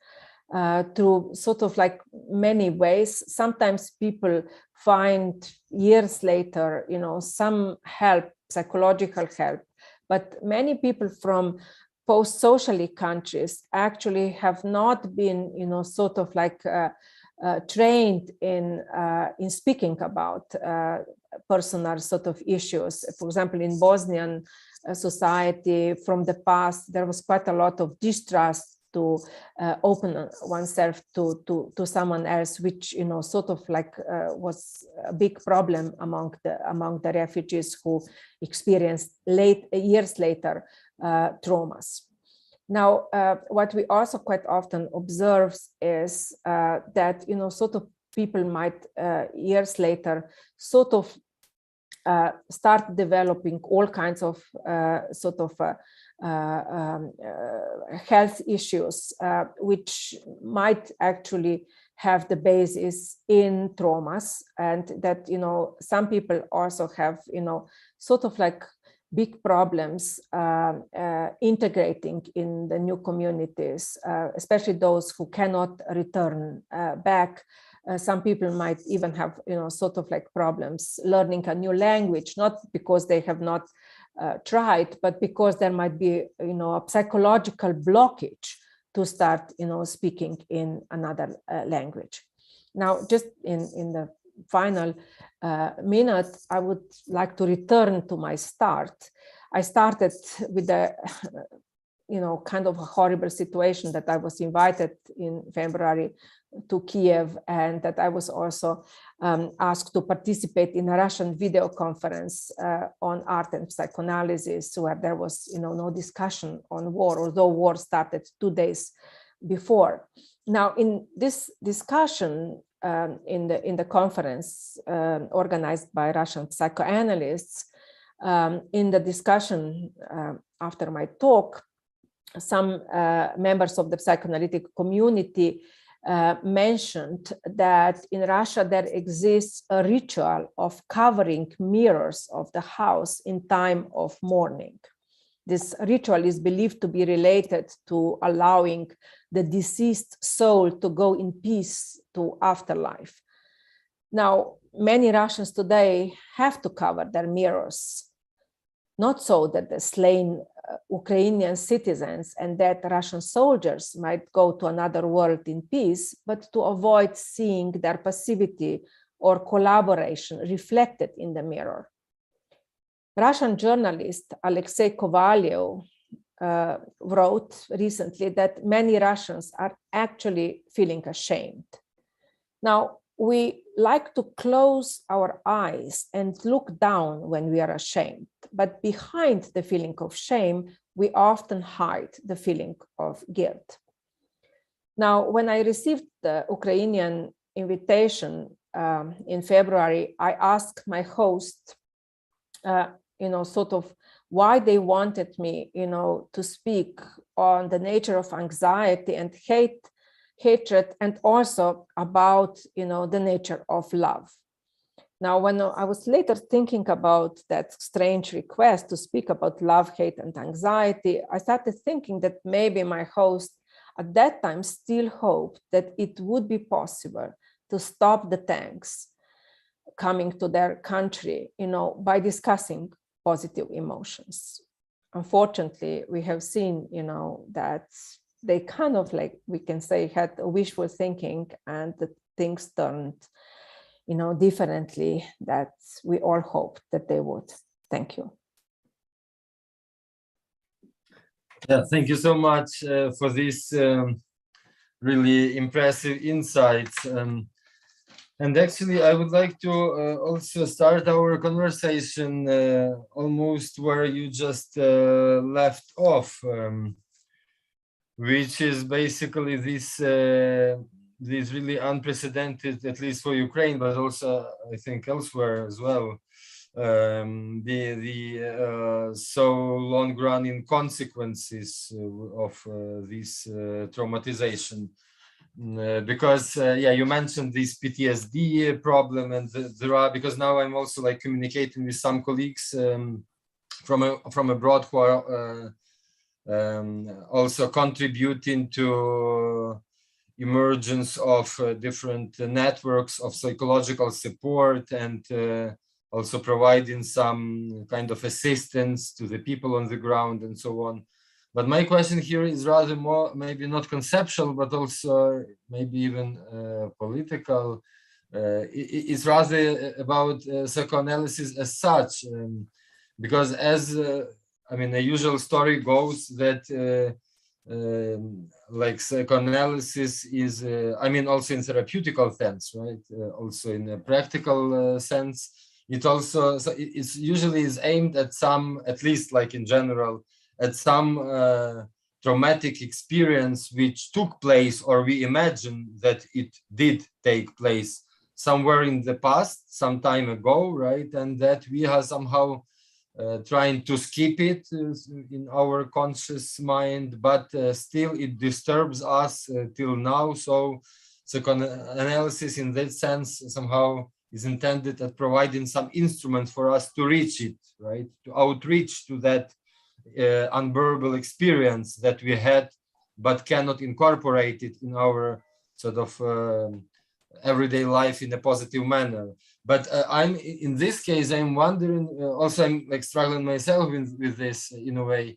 through sort of like many ways. Sometimes people find years later, some help, psychological help, but many people from post-socialist countries actually have not been, sort of like trained in speaking about personal sort of issues. For example, in Bosnian society from the past, there was quite a lot of distrust to open oneself to someone else, which sort of like was a big problem among the refugees who experienced years later traumas. Now, what we also quite often observe is that sort of people might years later sort of start developing all kinds of sort of health issues, which might actually have the basis in traumas, and that some people also have sort of like big problems integrating in the new communities, especially those who cannot return back. Some people might even have, sort of like problems learning a new language, not because they have not tried, but because there might be, a psychological blockage to start, speaking in another language. Now, just in the final minute, I would like to return to my start. I started with a, kind of a horrible situation that I was invited in February to Kiev, and that I was also asked to participate in a Russian video conference on art and psychoanalysis, where there was, no discussion on war, although war started 2 days before. Now, in this discussion, in the conference organized by Russian psychoanalysts, in the discussion after my talk, some members of the psychoanalytic community mentioned that in Russia there exists a ritual of covering mirrors of the house in time of mourning. This ritual is believed to be related to allowing the deceased soul to go in peace to afterlife. Now, many Russians today have to cover their mirrors, not so that the slain Ukrainian citizens and dead Russian soldiers might go to another world in peace, but to avoid seeing their passivity or collaboration reflected in the mirror. Russian journalist Alexei Kovalyev wrote recently that many Russians are actually feeling ashamed. Now, we like to close our eyes and look down when we are ashamed, but behind the feeling of shame, we often hide the feeling of guilt. Now, when I received the Ukrainian invitation in February, I asked my host, sort of why they wanted me, to speak on the nature of anxiety and hatred, and also about, the nature of love. Now, when I was later thinking about that strange request to speak about love, hate, and anxiety, I started thinking that maybe my host at that time still hoped that it would be possible to stop the tanks coming to their country, by discussing positive emotions. Unfortunately, we have seen, that they kind of, like we can say, had wishful thinking, and that things turned, differently that we all hoped that they would. Thank you. Yeah, thank you so much for this really impressive insights. And actually, I would like to also start our conversation almost where you just left off, which is basically this really unprecedented, at least for Ukraine, but also I think elsewhere as well, the so long-running consequences of this traumatization. Because you mentioned this PTSD problem, and there are, because now I'm also like communicating with some colleagues from abroad who are also contributing to emergence of different networks of psychological support, and also providing some kind of assistance to the people on the ground and so on. But my question here is rather more, maybe not conceptual, but also maybe even political. It's rather about psychoanalysis as such, because as I mean, the usual story goes that like psychoanalysis is, I mean, also in therapeutical sense, right? Also in a practical sense, it also, so it's usually is aimed at some, at least like in general, at some traumatic experience which took place, or we imagine that it did take place somewhere in the past, some time ago, right? And that we are somehow trying to skip it in our conscious mind, but still it disturbs us till now. So psychoanalysis in that sense somehow is intended at providing some instruments for us to reach it, right? To outreach to that unbearable experience that we had, but cannot incorporate it in our sort of everyday life in a positive manner. But I'm in this case, I'm wondering, also I'm like struggling myself with this in a way,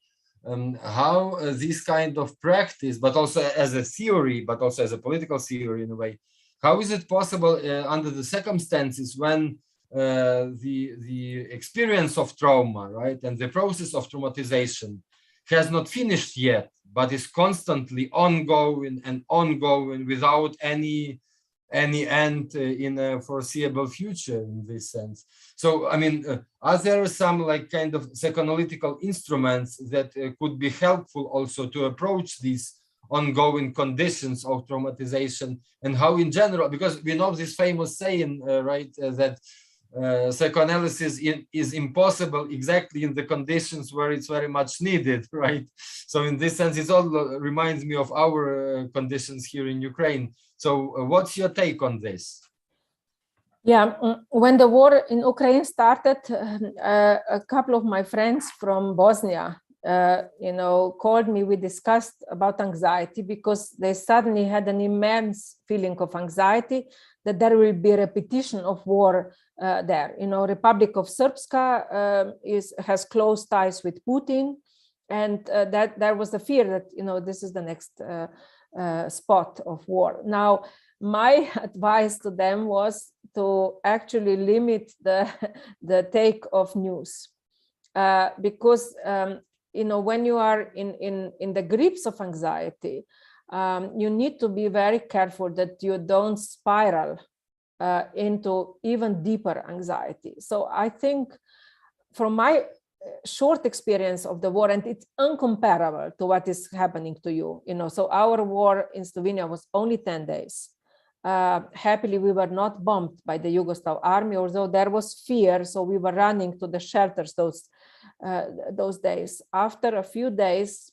how this kind of practice, but also as a theory, but also as a political theory in a way, how is it possible under the circumstances when the experience of trauma, right, and the process of traumatization has not finished yet, but is constantly ongoing and ongoing without any end in a foreseeable future in this sense. So, I mean, are there some like kind of psychoanalytical instruments that could be helpful also to approach these ongoing conditions of traumatization, and how in general, because we know this famous saying, right, that psychoanalysis is impossible exactly in the conditions where it's very much needed, right? So in this sense, it all reminds me of our conditions here in Ukraine. So what's your take on this? Yeah, when the war in Ukraine started, a couple of my friends from Bosnia, called me. We discussed about anxiety because they suddenly had an immense feeling of anxiety that there will be a repetition of war there. Republic of Srpska has close ties with Putin, and that there was the fear that this is the next spot of war. Now, my advice to them was to actually limit the take of news, because when you are in the grips of anxiety, you need to be very careful that you don't spiral into even deeper anxiety. So I think from my short experience of the war, and it's uncomparable to what is happening to you, so our war in Slovenia was only 10 days. Happily, we were not bombed by the Yugoslav army, although there was fear, so we were running to the shelters those days. After a few days,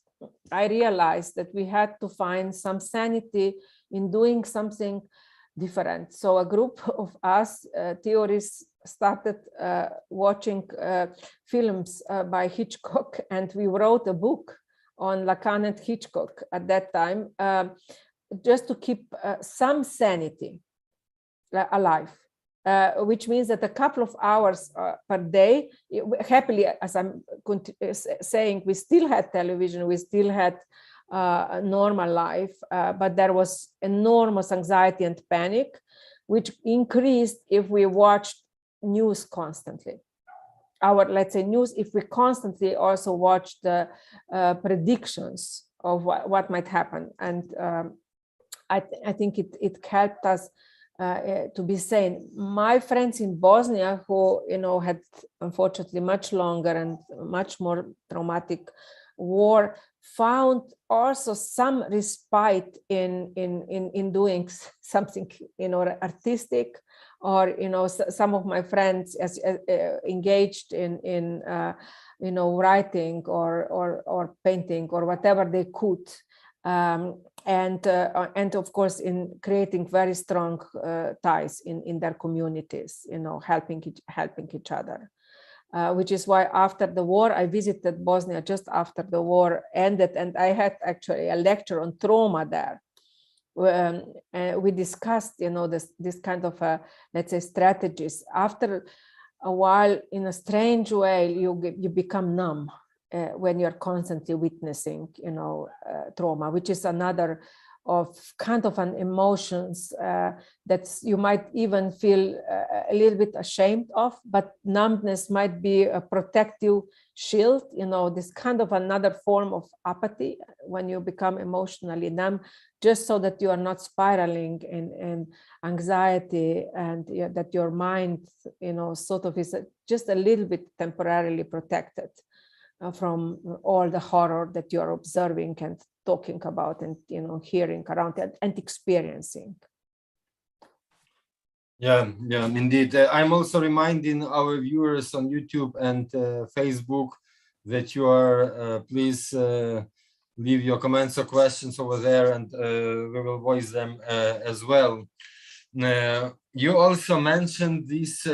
I realized that we had to find some sanity in doing something different. So a group of us theorists started watching films by Hitchcock, and we wrote a book on Lacan and Hitchcock at that time, just to keep some sanity alive. Which means that a couple of hours per day, happily, as I'm saying, we still had television, we still had a normal life, but there was enormous anxiety and panic, which increased if we watched news constantly. Let's say, news, if we constantly also watch the predictions of what might happen. And I think it helped us to be sane. My friends in Bosnia, who had unfortunately much longer and much more traumatic war, found also some respite in doing something artistic, or some of my friends as engaged in writing or painting or whatever they could. And of course in creating very strong ties in their communities, helping each other, which is why after the war I visited Bosnia just after the war ended, and I had actually a lecture on trauma there. We discussed this kind of let's say strategies. After a while, in a strange way, you become numb when you're constantly witnessing, trauma, which is another of kind of an emotions that you might even feel a little bit ashamed of, but numbness might be a protective shield, this kind of another form of apathy when you become emotionally numb, just so that you are not spiraling in anxiety, and that your mind, sort of is just a little bit temporarily protected from all the horror that you're observing and talking about and hearing around it and experiencing. Yeah, indeed. I'm also reminding our viewers on YouTube and Facebook that you are, please leave your comments or questions over there, and we will voice them as well. you also mentioned this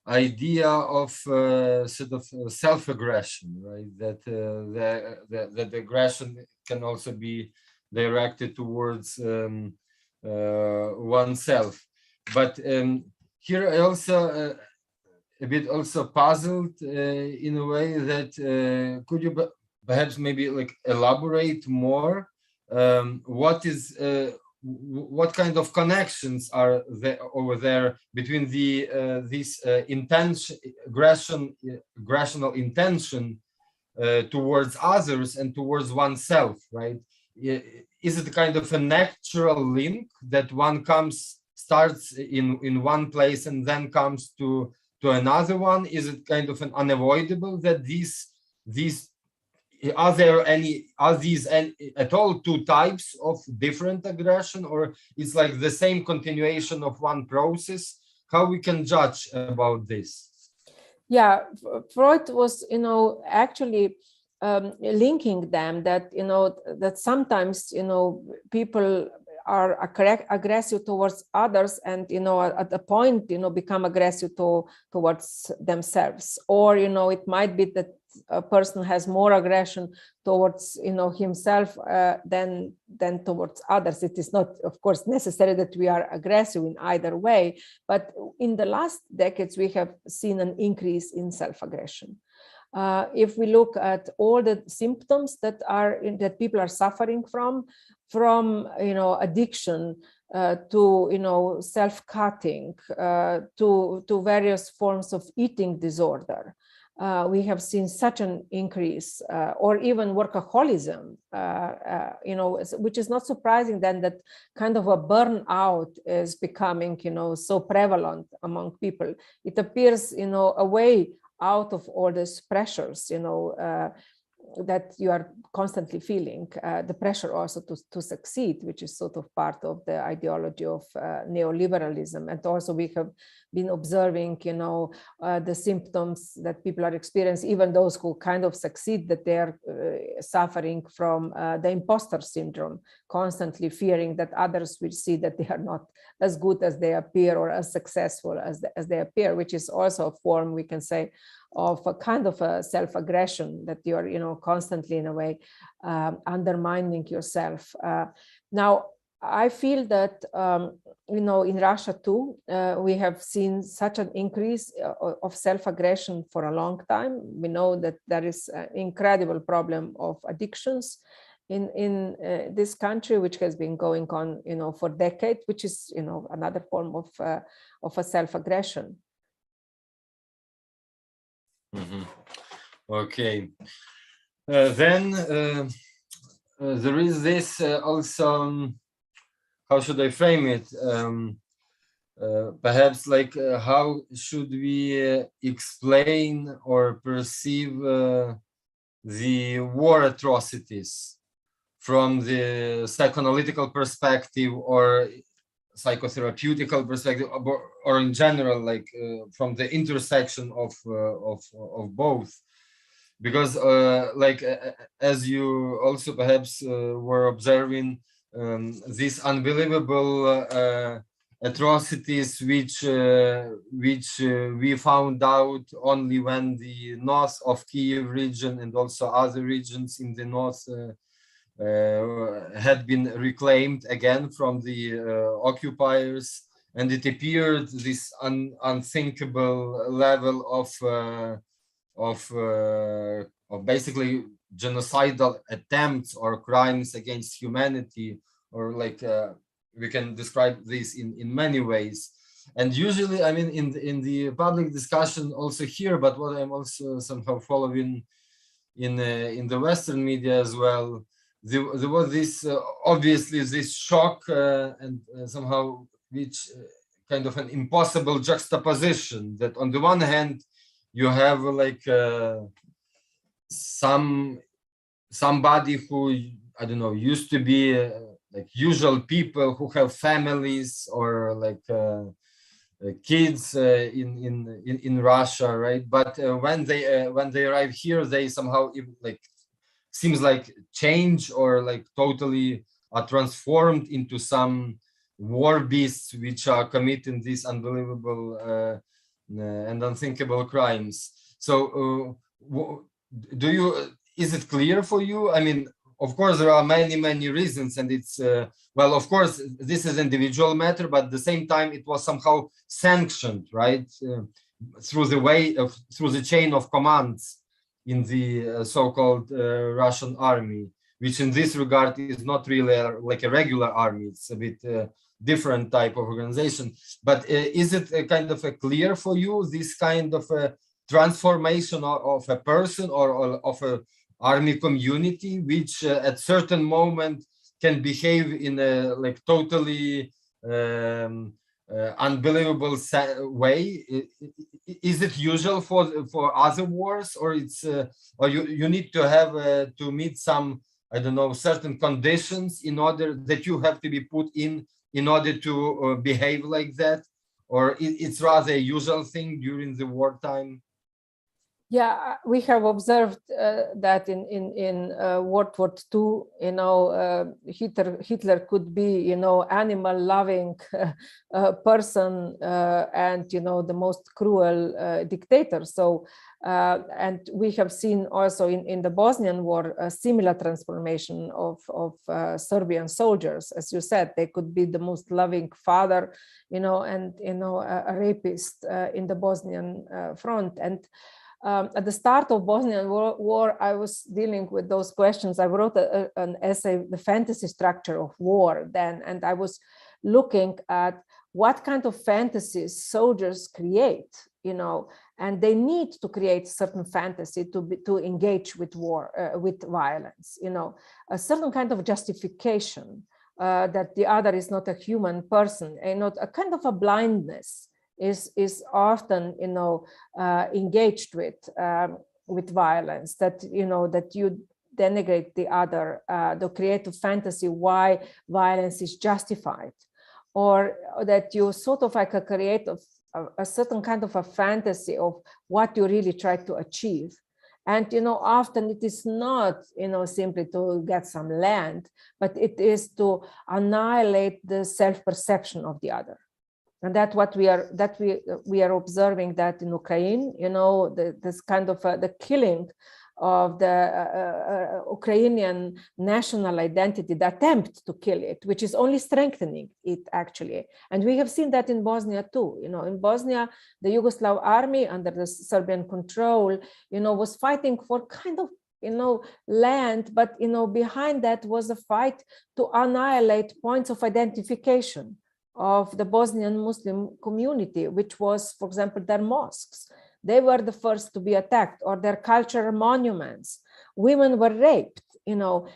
idea of sort of self-aggression, right? That the aggression can also be directed towards oneself. But here I also a bit also puzzled in a way that could you perhaps maybe like elaborate more what kind of connections are there over there between the this intention, aggressional intention towards others and towards oneself, right? Is it kind of a natural link that one starts in one place and then comes to another one? Is it kind of an unavoidable that these are these at all two types of different aggression, or it's like the same continuation of one process? How we can judge about this? Yeah, Freud was, actually linking them, that, that sometimes, people are aggressive towards others, and, at a point, become aggressive towards themselves. Or, it might be that a person has more aggression towards, himself than towards others. It is not, of course, necessary that we are aggressive in either way, but in the last decades, we have seen an increase in self-aggression. If we look at all the symptoms that people are suffering from addiction to self-cutting, to various forms of eating disorder, we have seen such an increase, or even workaholism, which is not surprising then that kind of a burnout is becoming, so prevalent among people. It appears, a way out of all these pressures, that you are constantly feeling, the pressure also to succeed, which is sort of part of the ideology of neoliberalism. And also we have been observing, the symptoms that people are experiencing, even those who kind of succeed, that they are suffering from the imposter syndrome, constantly fearing that others will see that they are not as good as they appear, or as successful as they appear, which is also a form, we can say, of a kind of a self-aggression, that you're, constantly in a way undermining yourself. Now, I feel that, in Russia too, we have seen such an increase of self-aggression for a long time. We know that there is an incredible problem of addictions in this country, which has been going on, for decades, which is, another form of a self-aggression. Mm-hmm. Okay. Then there is this also, how should I frame it? Perhaps like how should we explain or perceive the war atrocities from the psychoanalytical perspective, or psychotherapeutical perspective, or in general, like from the intersection of both? Because as you also perhaps were observing, these unbelievable atrocities which we found out only when the north of Kiev region and also other regions in the north had been reclaimed again from the occupiers, and it appeared this unthinkable level of basically genocidal attempts or crimes against humanity, or like we can describe this in many ways. And usually, I mean, in the public discussion also here, but what I'm also somehow following in the Western media as well, there was this obviously this shock and somehow which kind of an impossible juxtaposition, that on the one hand you have like somebody who, I don't know, used to be like usual people who have families, or like kids in Russia, right? But when they arrive here, they somehow like seems like change, or like totally are transformed into some war beasts which are committing these unbelievable and unthinkable crimes. So is it clear for you? I mean, of course, there are many reasons, and it's, well, of course, this is individual matter, but at the same time, it was somehow sanctioned, right? Through the chain of commands in the so-called Russian army, which in this regard is not really like a regular army. It's a bit different type of organization. But is it kind of clear for you, this kind of a transformation of a person or of a army community, which at certain moment can behave in a like totally unbelievable way? Is it usual for other wars, or it's or you need to have to meet some, I don't know, certain conditions in order that you have to be put in order to behave like that, or it's rather a usual thing during the wartime? Yeah, we have observed that in World War II, you know, Hitler could be, you know, animal-loving person and, you know, the most cruel dictator. So, and we have seen also in the Bosnian War a similar transformation of Serbian soldiers. As you said, they could be the most loving father, you know, and, you know, a rapist in the Bosnian front. And at the start of Bosnian War, I was dealing with those questions. I wrote an essay, The Fantasy Structure of War, then, and I was looking at what kind of fantasies soldiers create, you know, and they need to create certain fantasy to engage with war, with violence, you know, a certain kind of justification that the other is not a human person, and not a kind of a blindness is often, you know, engaged with violence, that, you know, that you denigrate the other, the creative fantasy why violence is justified, or that you sort of like create a certain kind of a fantasy of what you really try to achieve. And, you know, often it is not, you know, simply to get some land, but it is to annihilate the self-perception of the other. And that's what we are observing that in Ukraine, you know, this kind of the killing of the Ukrainian national identity, the attempt to kill it, which is only strengthening it actually. And we have seen that in Bosnia too. You know, in Bosnia, the Yugoslav army under the Serbian control, you know, was fighting for kind of, you know, land, but, you know, behind that was a fight to annihilate points of identification of the Bosnian Muslim community, which was, for example, their mosques. They were the first to be attacked, or their cultural monuments. Women were raped. You know,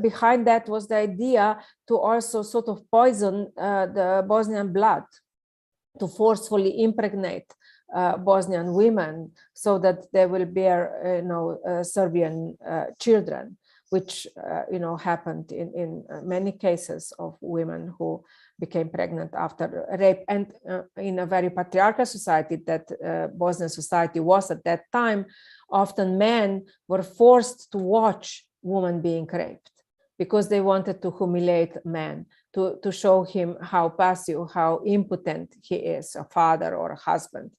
behind that was the idea to also sort of poison the Bosnian blood, to forcefully impregnate Bosnian women so that they will bear, you know, Serbian children, which, you know, happened in many cases of women who became pregnant after rape. And in a very patriarchal society that Bosnian society was at that time, often men were forced to watch women being raped because they wanted to humiliate man, to show him how passive, how impotent he is, a father or a husband,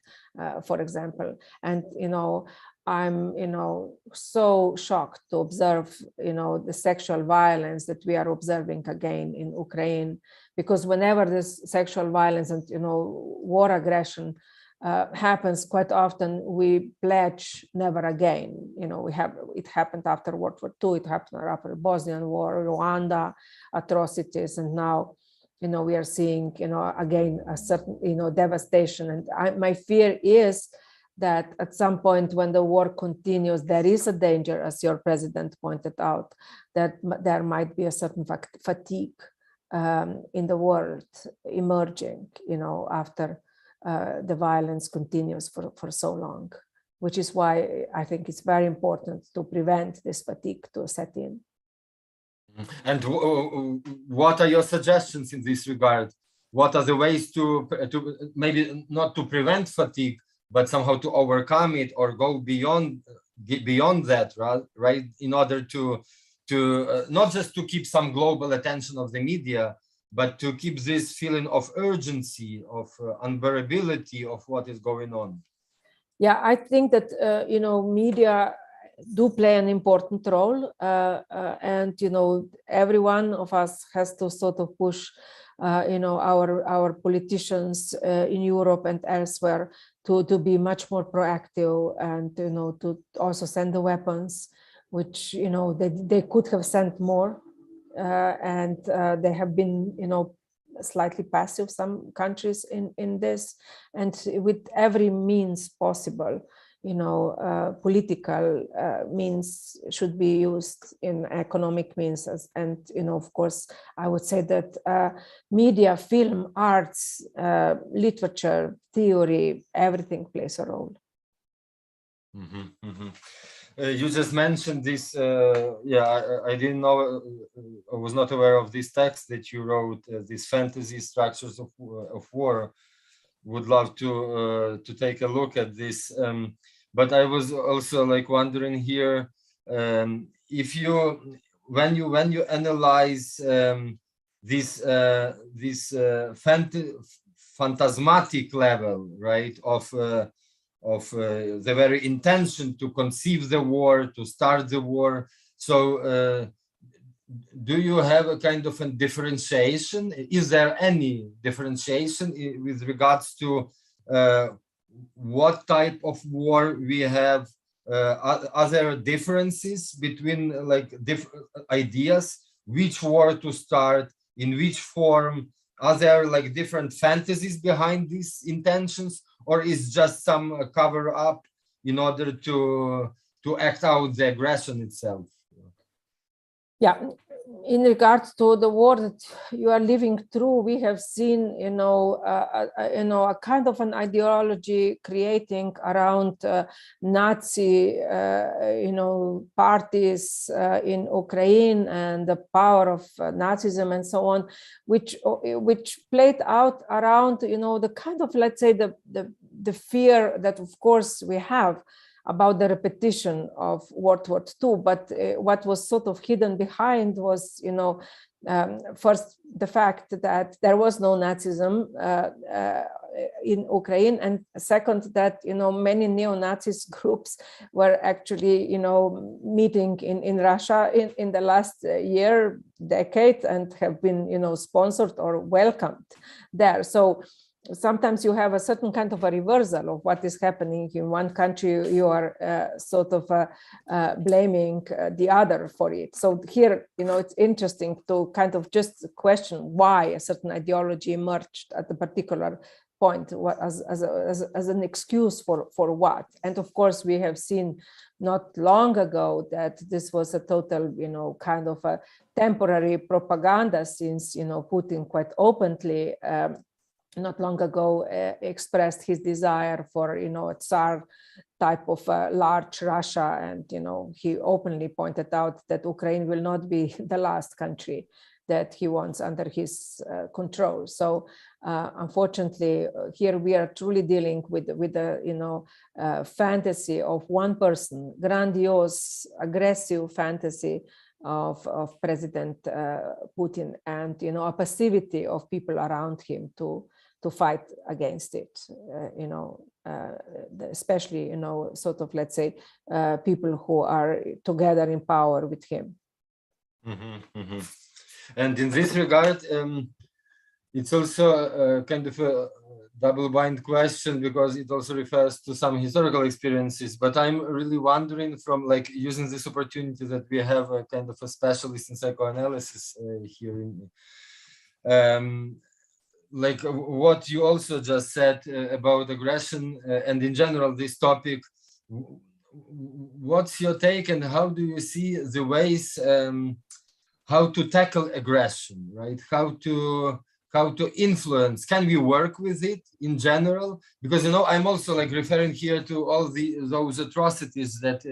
for example. And, you know, I'm, you know, so shocked to observe, you know, the sexual violence that we are observing again in Ukraine, because whenever this sexual violence and, you know, war aggression happens, quite often we pledge never again. You know, it happened after World War II, it happened after the Bosnian War, Rwanda, atrocities, and now, you know, we are seeing, you know, again, a certain, you know, devastation. And my fear is that at some point when the war continues, there is a danger, as your president pointed out, that there might be a certain fatigue in the world emerging, you know, after the violence continues for so long, which is why I think it's very important to prevent this fatigue to set in. And what are your suggestions in this regard? What are the ways to maybe not to prevent fatigue, but somehow to overcome it or go beyond that, right? In order to not just to keep some global attention of the media, but to keep this feeling of urgency, of unbearability of what is going on. Yeah, I think that media do play an important role, and every one of us has to sort of push our politicians in Europe and elsewhere to be much more proactive, and to also send the weapons, which they could have sent more, and they have been slightly passive, some countries in this, and with every means possible, political means should be used, in economic means, and of course I would say that media, film, arts, literature, theory, everything plays a role. You just mentioned this. I didn't know. I was not aware of this text that you wrote. These fantasy structures of war. Would love to take a look at this. But I was also like wondering here, if you, when you analyze this phantasmatic level, right, of the very intention to conceive the war, to start the war. So do you have a kind of a differentiation? Is there any differentiation with regards to what type of war we have? Are there differences between like different ideas, which war to start, in which form? Are there like different fantasies behind these intentions, or is just some cover up in order to act out the aggression itself? Yeah, in regards to the war that you are living through, we have seen, a kind of an ideology creating around Nazi, parties in Ukraine, and the power of Nazism and so on, which played out around, the kind of, let's say, the fear that, of course, we have about the repetition of World War II, but what was sort of hidden behind was, first, the fact that there was no Nazism in Ukraine, and second, that many neo-Nazis groups were actually meeting in Russia in the last decade, and have been sponsored or welcomed there. So sometimes you have a certain kind of a reversal of what is happening in one country. You are sort of blaming the other for it. So here, it's interesting to kind of just question why a certain ideology emerged at a particular point, as an excuse for what. And of course, we have seen not long ago that this was a total, kind of a temporary propaganda, since, Putin quite openly not long ago expressed his desire for, a Tsar type of large Russia. And, he openly pointed out that Ukraine will not be the last country that he wants under his control. So unfortunately, here we are truly dealing with the, fantasy of one person, grandiose, aggressive fantasy of President Putin, and, a passivity of people around him to fight against it, especially, sort of, let's say, people who are together in power with him. And in this regard, it's also kind of a double-bind question, because it also refers to some historical experiences. But I'm really wondering, from like using this opportunity that we have a kind of a specialist in psychoanalysis here in like what you also just said about aggression and in general this topic. What's your take, and how do you see the ways how to tackle aggression, right? How to influence? Can we work with it in general? Because I'm also like referring here to all those atrocities that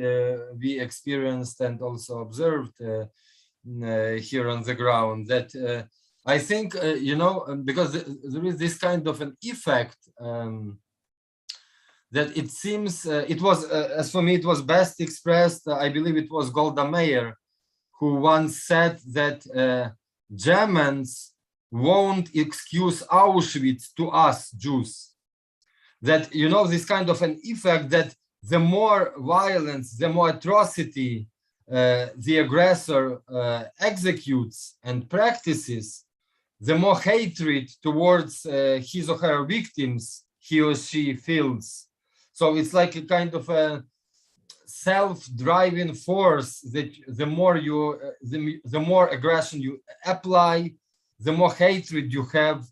we experienced and also observed here on the ground. That I think, because there is this kind of an effect that it seems, it was, as for me, it was best expressed, I believe it was Golda Meir, who once said that Germans won't excuse Auschwitz to us Jews. That, you know, this kind of an effect that the more violence, the more atrocity the aggressor executes and practices, the more hatred towards his or her victims he or she feels. So it's like a kind of a self-driving force that the more you, the more aggression you apply, the more hatred you have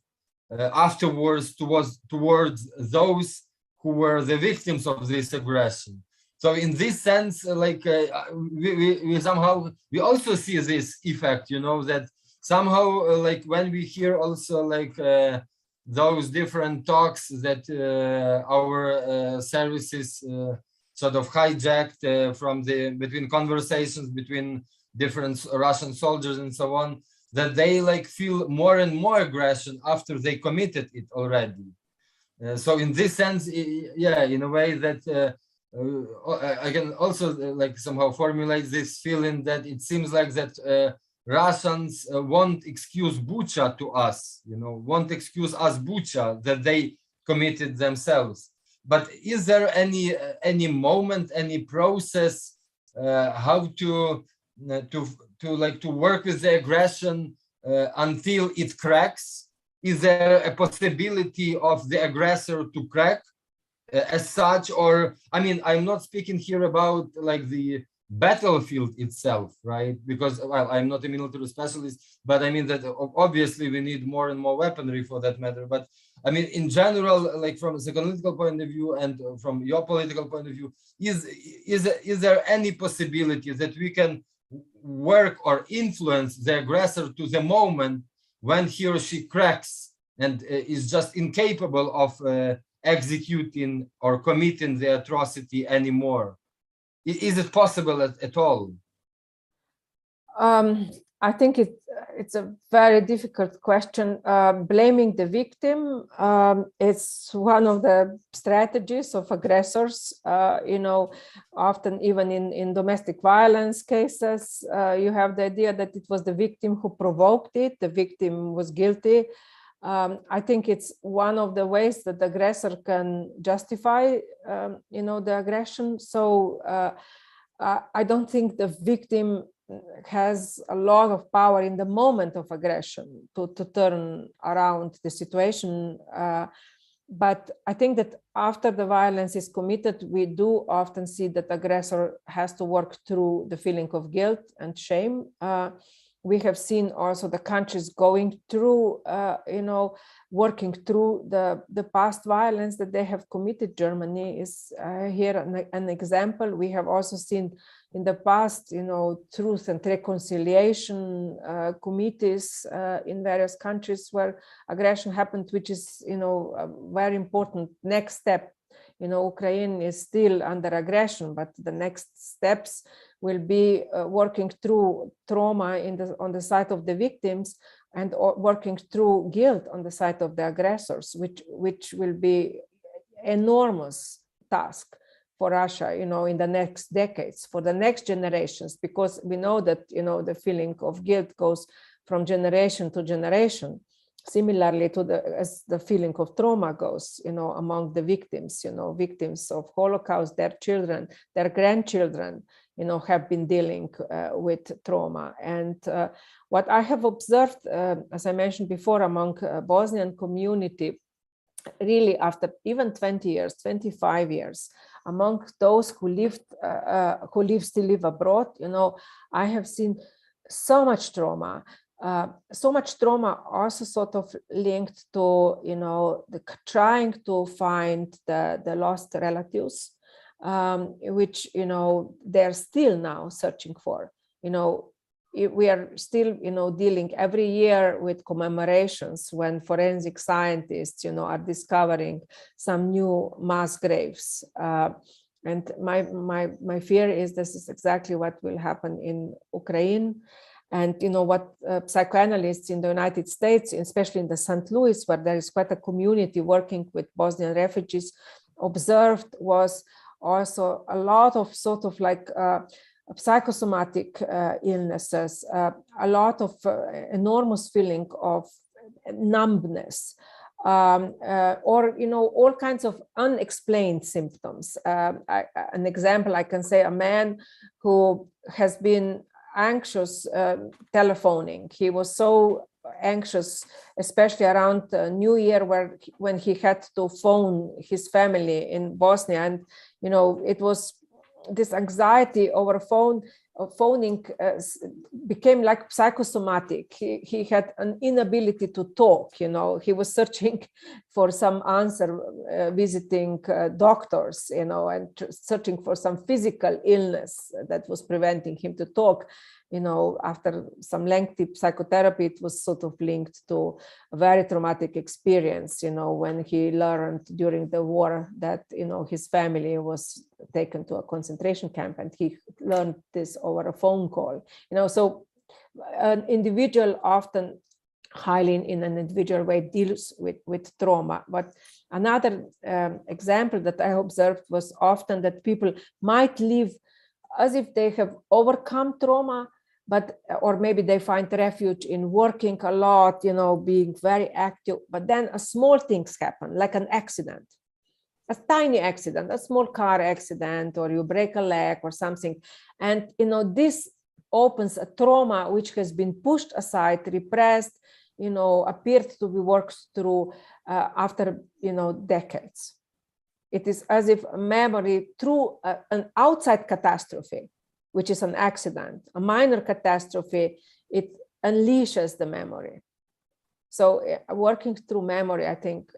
afterwards towards those who were the victims of this aggression. So in this sense, like we somehow, we also see this effect, you know, that somehow like when we hear also like those different talks that our services sort of hijacked from between conversations between different Russian soldiers and so on, that they like feel more and more aggression after they committed it already. So in this sense, yeah, in a way that I can also like somehow formulate this feeling that it seems like that Russians won't excuse Bucha to us, you know, won't excuse us Bucha that they committed themselves. But is there any moment, any process how to work with the aggression until it cracks? Is there a possibility of the aggressor to crack as such? Or, I mean, I'm not speaking here about like the battlefield itself, right? Because, well, I'm not a military specialist, but I mean that obviously we need more and more weaponry for that matter. But I mean, in general, like from a psychoanalytical point of view and from your political point of view, is there any possibility that we can work or influence the aggressor to the moment when he or she cracks and is just incapable of executing or committing the atrocity anymore? Is it possible at all? I think it's a very difficult question. Blaming the victim, it's one of the strategies of aggressors. You know, often even in domestic violence cases, you have the idea that it was the victim who provoked it, the victim was guilty. I think it's one of the ways that the aggressor can justify, you know, the aggression. So I don't think the victim has a lot of power in the moment of aggression to turn around the situation. But I think that after the violence is committed, we do often see that the aggressor has to work through the feeling of guilt and shame. We have seen also the countries going through, you know, working through the past violence that they have committed. Germany is here an example. We have also seen in the past, you know, truth and reconciliation committees in various countries where aggression happened, which is, you know, a very important next step. You know, Ukraine is still under aggression, but the next steps will be working through trauma on the side of the victims and working through guilt on the side of the aggressors, which will be enormous task for Russia, you know, in the next decades, for the next generations, because we know that, you know, the feeling of guilt goes from generation to generation. Similarly to as the feeling of trauma goes, you know, among the victims, you know, victims of Holocaust, their children, their grandchildren, you know, have been dealing with trauma. And what I have observed, as I mentioned before, among Bosnian community, really after even 20 years, 25 years, among those who still live abroad, you know, I have seen so much trauma. Also sort of linked to, you know, trying to find the lost relatives, which, you know, they're still now searching for. You know, we are still, you know, dealing every year with commemorations when forensic scientists, you know, are discovering some new mass graves. And my fear is this is exactly what will happen in Ukraine. And, you know, what psychoanalysts in the United States, especially in the St. Louis, where there is quite a community working with Bosnian refugees, observed was also a lot of sort of like psychosomatic illnesses, a lot of enormous feeling of numbness, or all kinds of unexplained symptoms. An example, I can say, a man who has been anxious telephoning. He was so anxious, especially around New Year, when he had to phone his family in Bosnia, and it was this anxiety over phoning became like psychosomatic. He had an inability to talk. He was searching for some answer, visiting doctors, and searching for some physical illness that was preventing him to talk. After some lengthy psychotherapy, it was sort of linked to a very traumatic experience, when he learned during the war that, his family was taken to a concentration camp, and he learned this over a phone call. So an individual often highly in an individual way deals with trauma. But another example that I observed was often that people might live as if they have overcome trauma, or maybe they find refuge in working a lot, being very active, but then small things happen, like an accident, a tiny accident, a small car accident, or you break a leg or something. And, this opens a trauma which has been pushed aside, repressed, appeared to be worked through after, decades. It is as if a memory through an outside catastrophe, which is an accident, a minor catastrophe, it unleashes the memory. So working through memory, I think,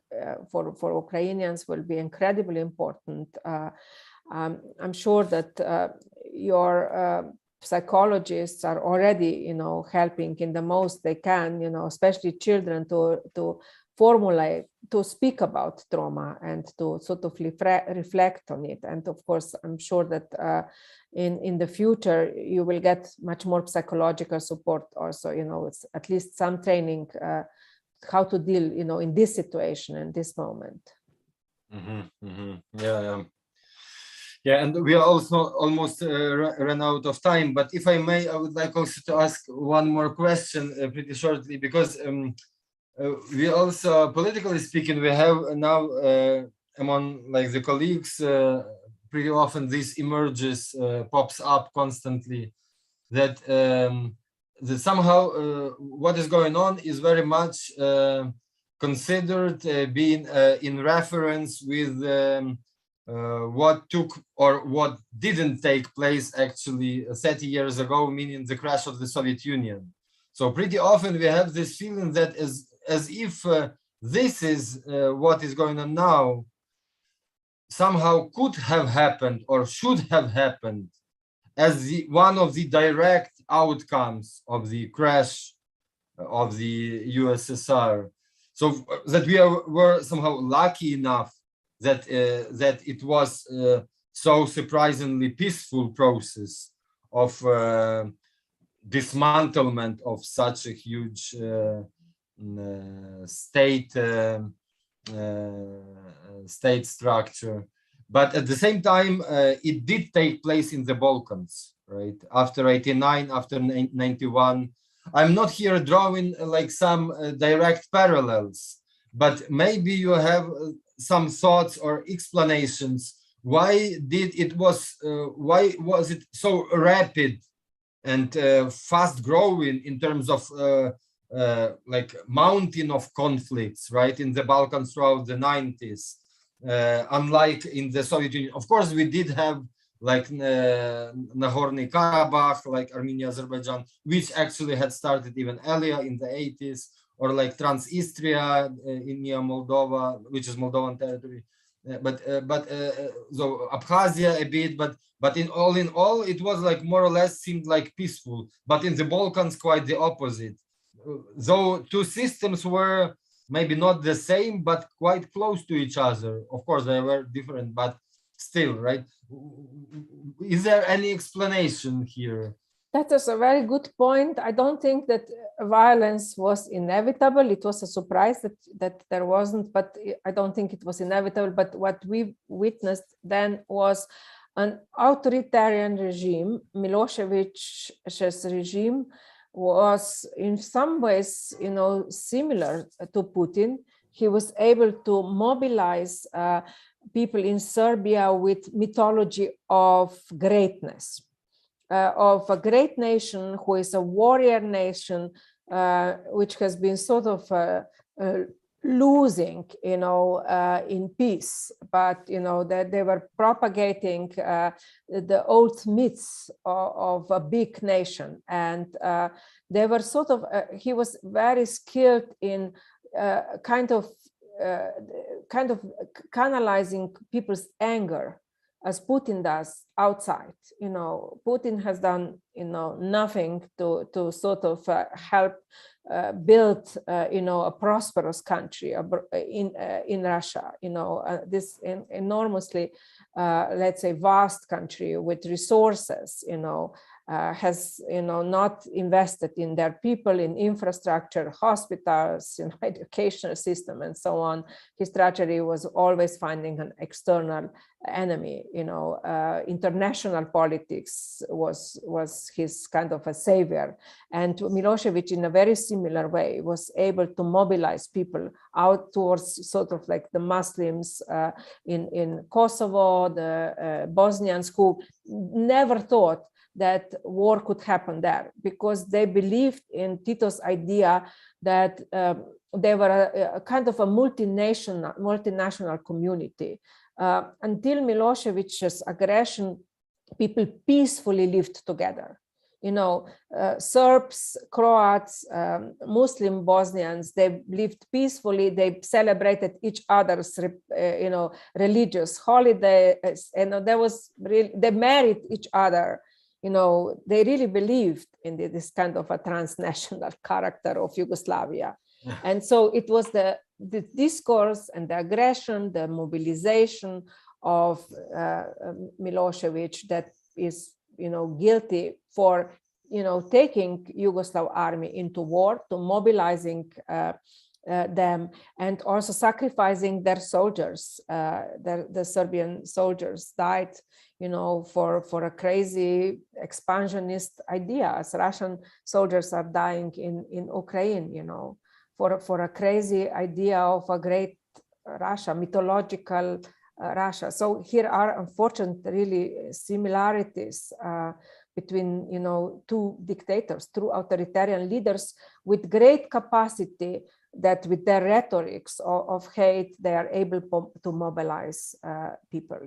for Ukrainians will be incredibly important. I'm sure that your psychologists are already, helping in the most they can, especially children to formulate, to speak about trauma and to sort of reflect on it. And of course, I'm sure that in the future, you will get much more psychological support also, it's at least some training how to deal, in this situation and this moment. Yeah, and we are also almost run out of time, but if I may, I would like also to ask one more question pretty shortly, because we also, politically speaking, we have now among like the colleagues, pretty often this emerges, pops up constantly, that somehow what is going on is very much considered being in reference with what took or what didn't take place actually 30 years ago, meaning the crash of the Soviet Union. So pretty often we have this feeling that as if this is what is going on now, somehow could have happened or should have happened as one of the direct outcomes of the crash of the USSR. So that we were somehow lucky enough that it was so surprisingly peaceful process of dismantlement of such a huge state structure. But at the same time, it did take place in the Balkans, right? After 89, after 91. I'm not here drawing like some direct parallels, but maybe you have some thoughts or explanations. Why was it so rapid and fast growing in terms of like mountain of conflicts, right, in the Balkans throughout the 90s, unlike in the Soviet Union? Of course, we did have like Nagorno-Karabakh, like Armenia, Azerbaijan, which actually had started even earlier in the 80s, or like Transnistria in near Moldova, which is Moldovan territory, so Abkhazia a bit, but in all, it was like more or less seemed like peaceful. But in the Balkans, quite the opposite. Though two systems were maybe not the same, but quite close to each other. Of course, they were different, but still, right? Is there any explanation here? That is a very good point. I don't think that violence was inevitable. It was a surprise that there wasn't, but I don't think it was inevitable. But what we witnessed then was an authoritarian regime, Milosevic's regime, was in some ways, similar to Putin. He was able to mobilize people in Serbia with mythology of greatness, of a great nation who is a warrior nation, which has been sort of losing, in peace, but that they were propagating the old myths of a big nation, and they were sort of. He was very skilled in kind of canalizing people's anger, as Putin does outside. Putin has done nothing to sort of help build a prosperous country in Russia. This enormously let's say vast country with resources, has not invested in their people, in infrastructure, hospitals, educational system, and so on. His strategy was always finding an external enemy. International politics was his kind of a savior, and Milosevic, in a very similar way, was able to mobilize people out towards sort of like the Muslims in Kosovo, the Bosnians, who never thought that war could happen there, because they believed in Tito's idea that they were a kind of a multinational community. Until Milosevic's aggression, people peacefully lived together. Serbs, Croats, Muslim Bosnians, they lived peacefully. They celebrated each other's, religious holidays, and they married each other. They really believed in this kind of a transnational character of Yugoslavia. Yeah. And so it was the discourse and the aggression, the mobilization of Milosevic that is, guilty for, taking Yugoslav army into war, to mobilizing them, and also sacrificing their soldiers. The Serbian soldiers died, for a crazy expansionist idea, as Russian soldiers are dying in Ukraine, for a crazy idea of a great Russia, mythological Russia. So here are unfortunately really similarities between, two dictators, two authoritarian leaders with great capacity, that with their rhetorics of hate, they are able to mobilize people.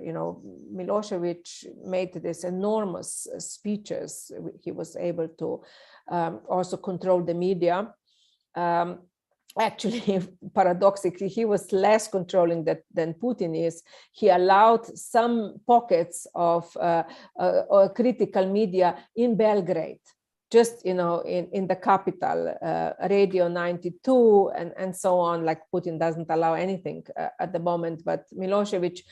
Milosevic made these enormous speeches. He was able to also control the media. Actually, paradoxically, he was less controlling than Putin is. He allowed some pockets of critical media in Belgrade, just in the capital, Radio 92 and so on. Like Putin doesn't allow anything at the moment, but Milosevic's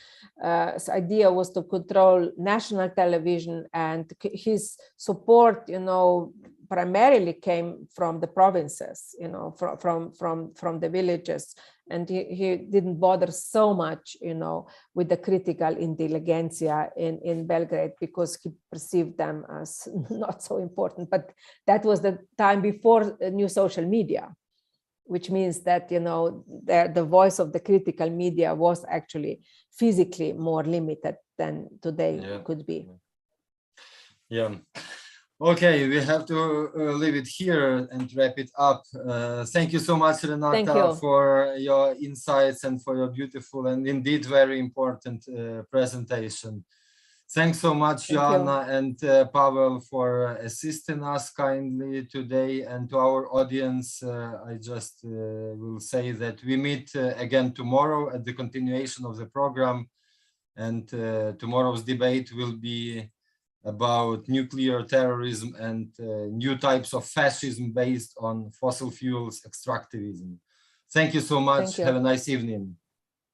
idea was to control national television, and his support, primarily came from the provinces, from the villages, and he didn't bother so much, with the critical intelligentsia in Belgrade, because he perceived them as not so important. But that was the time before new social media, which means that the voice of the critical media was actually physically more limited than today could be. Yeah. Okay, we have to leave it here and wrap it up. Thank you so much, Renata, for your insights and for your beautiful and indeed very important presentation. Thanks so much, Joanna and Pavel, for assisting us kindly today. And to our audience, I just will say that we meet again tomorrow at the continuation of the program. And tomorrow's debate will be about nuclear terrorism and new types of fascism based on fossil fuels extractivism. Thank you so much. Have a nice evening.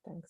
Thanks.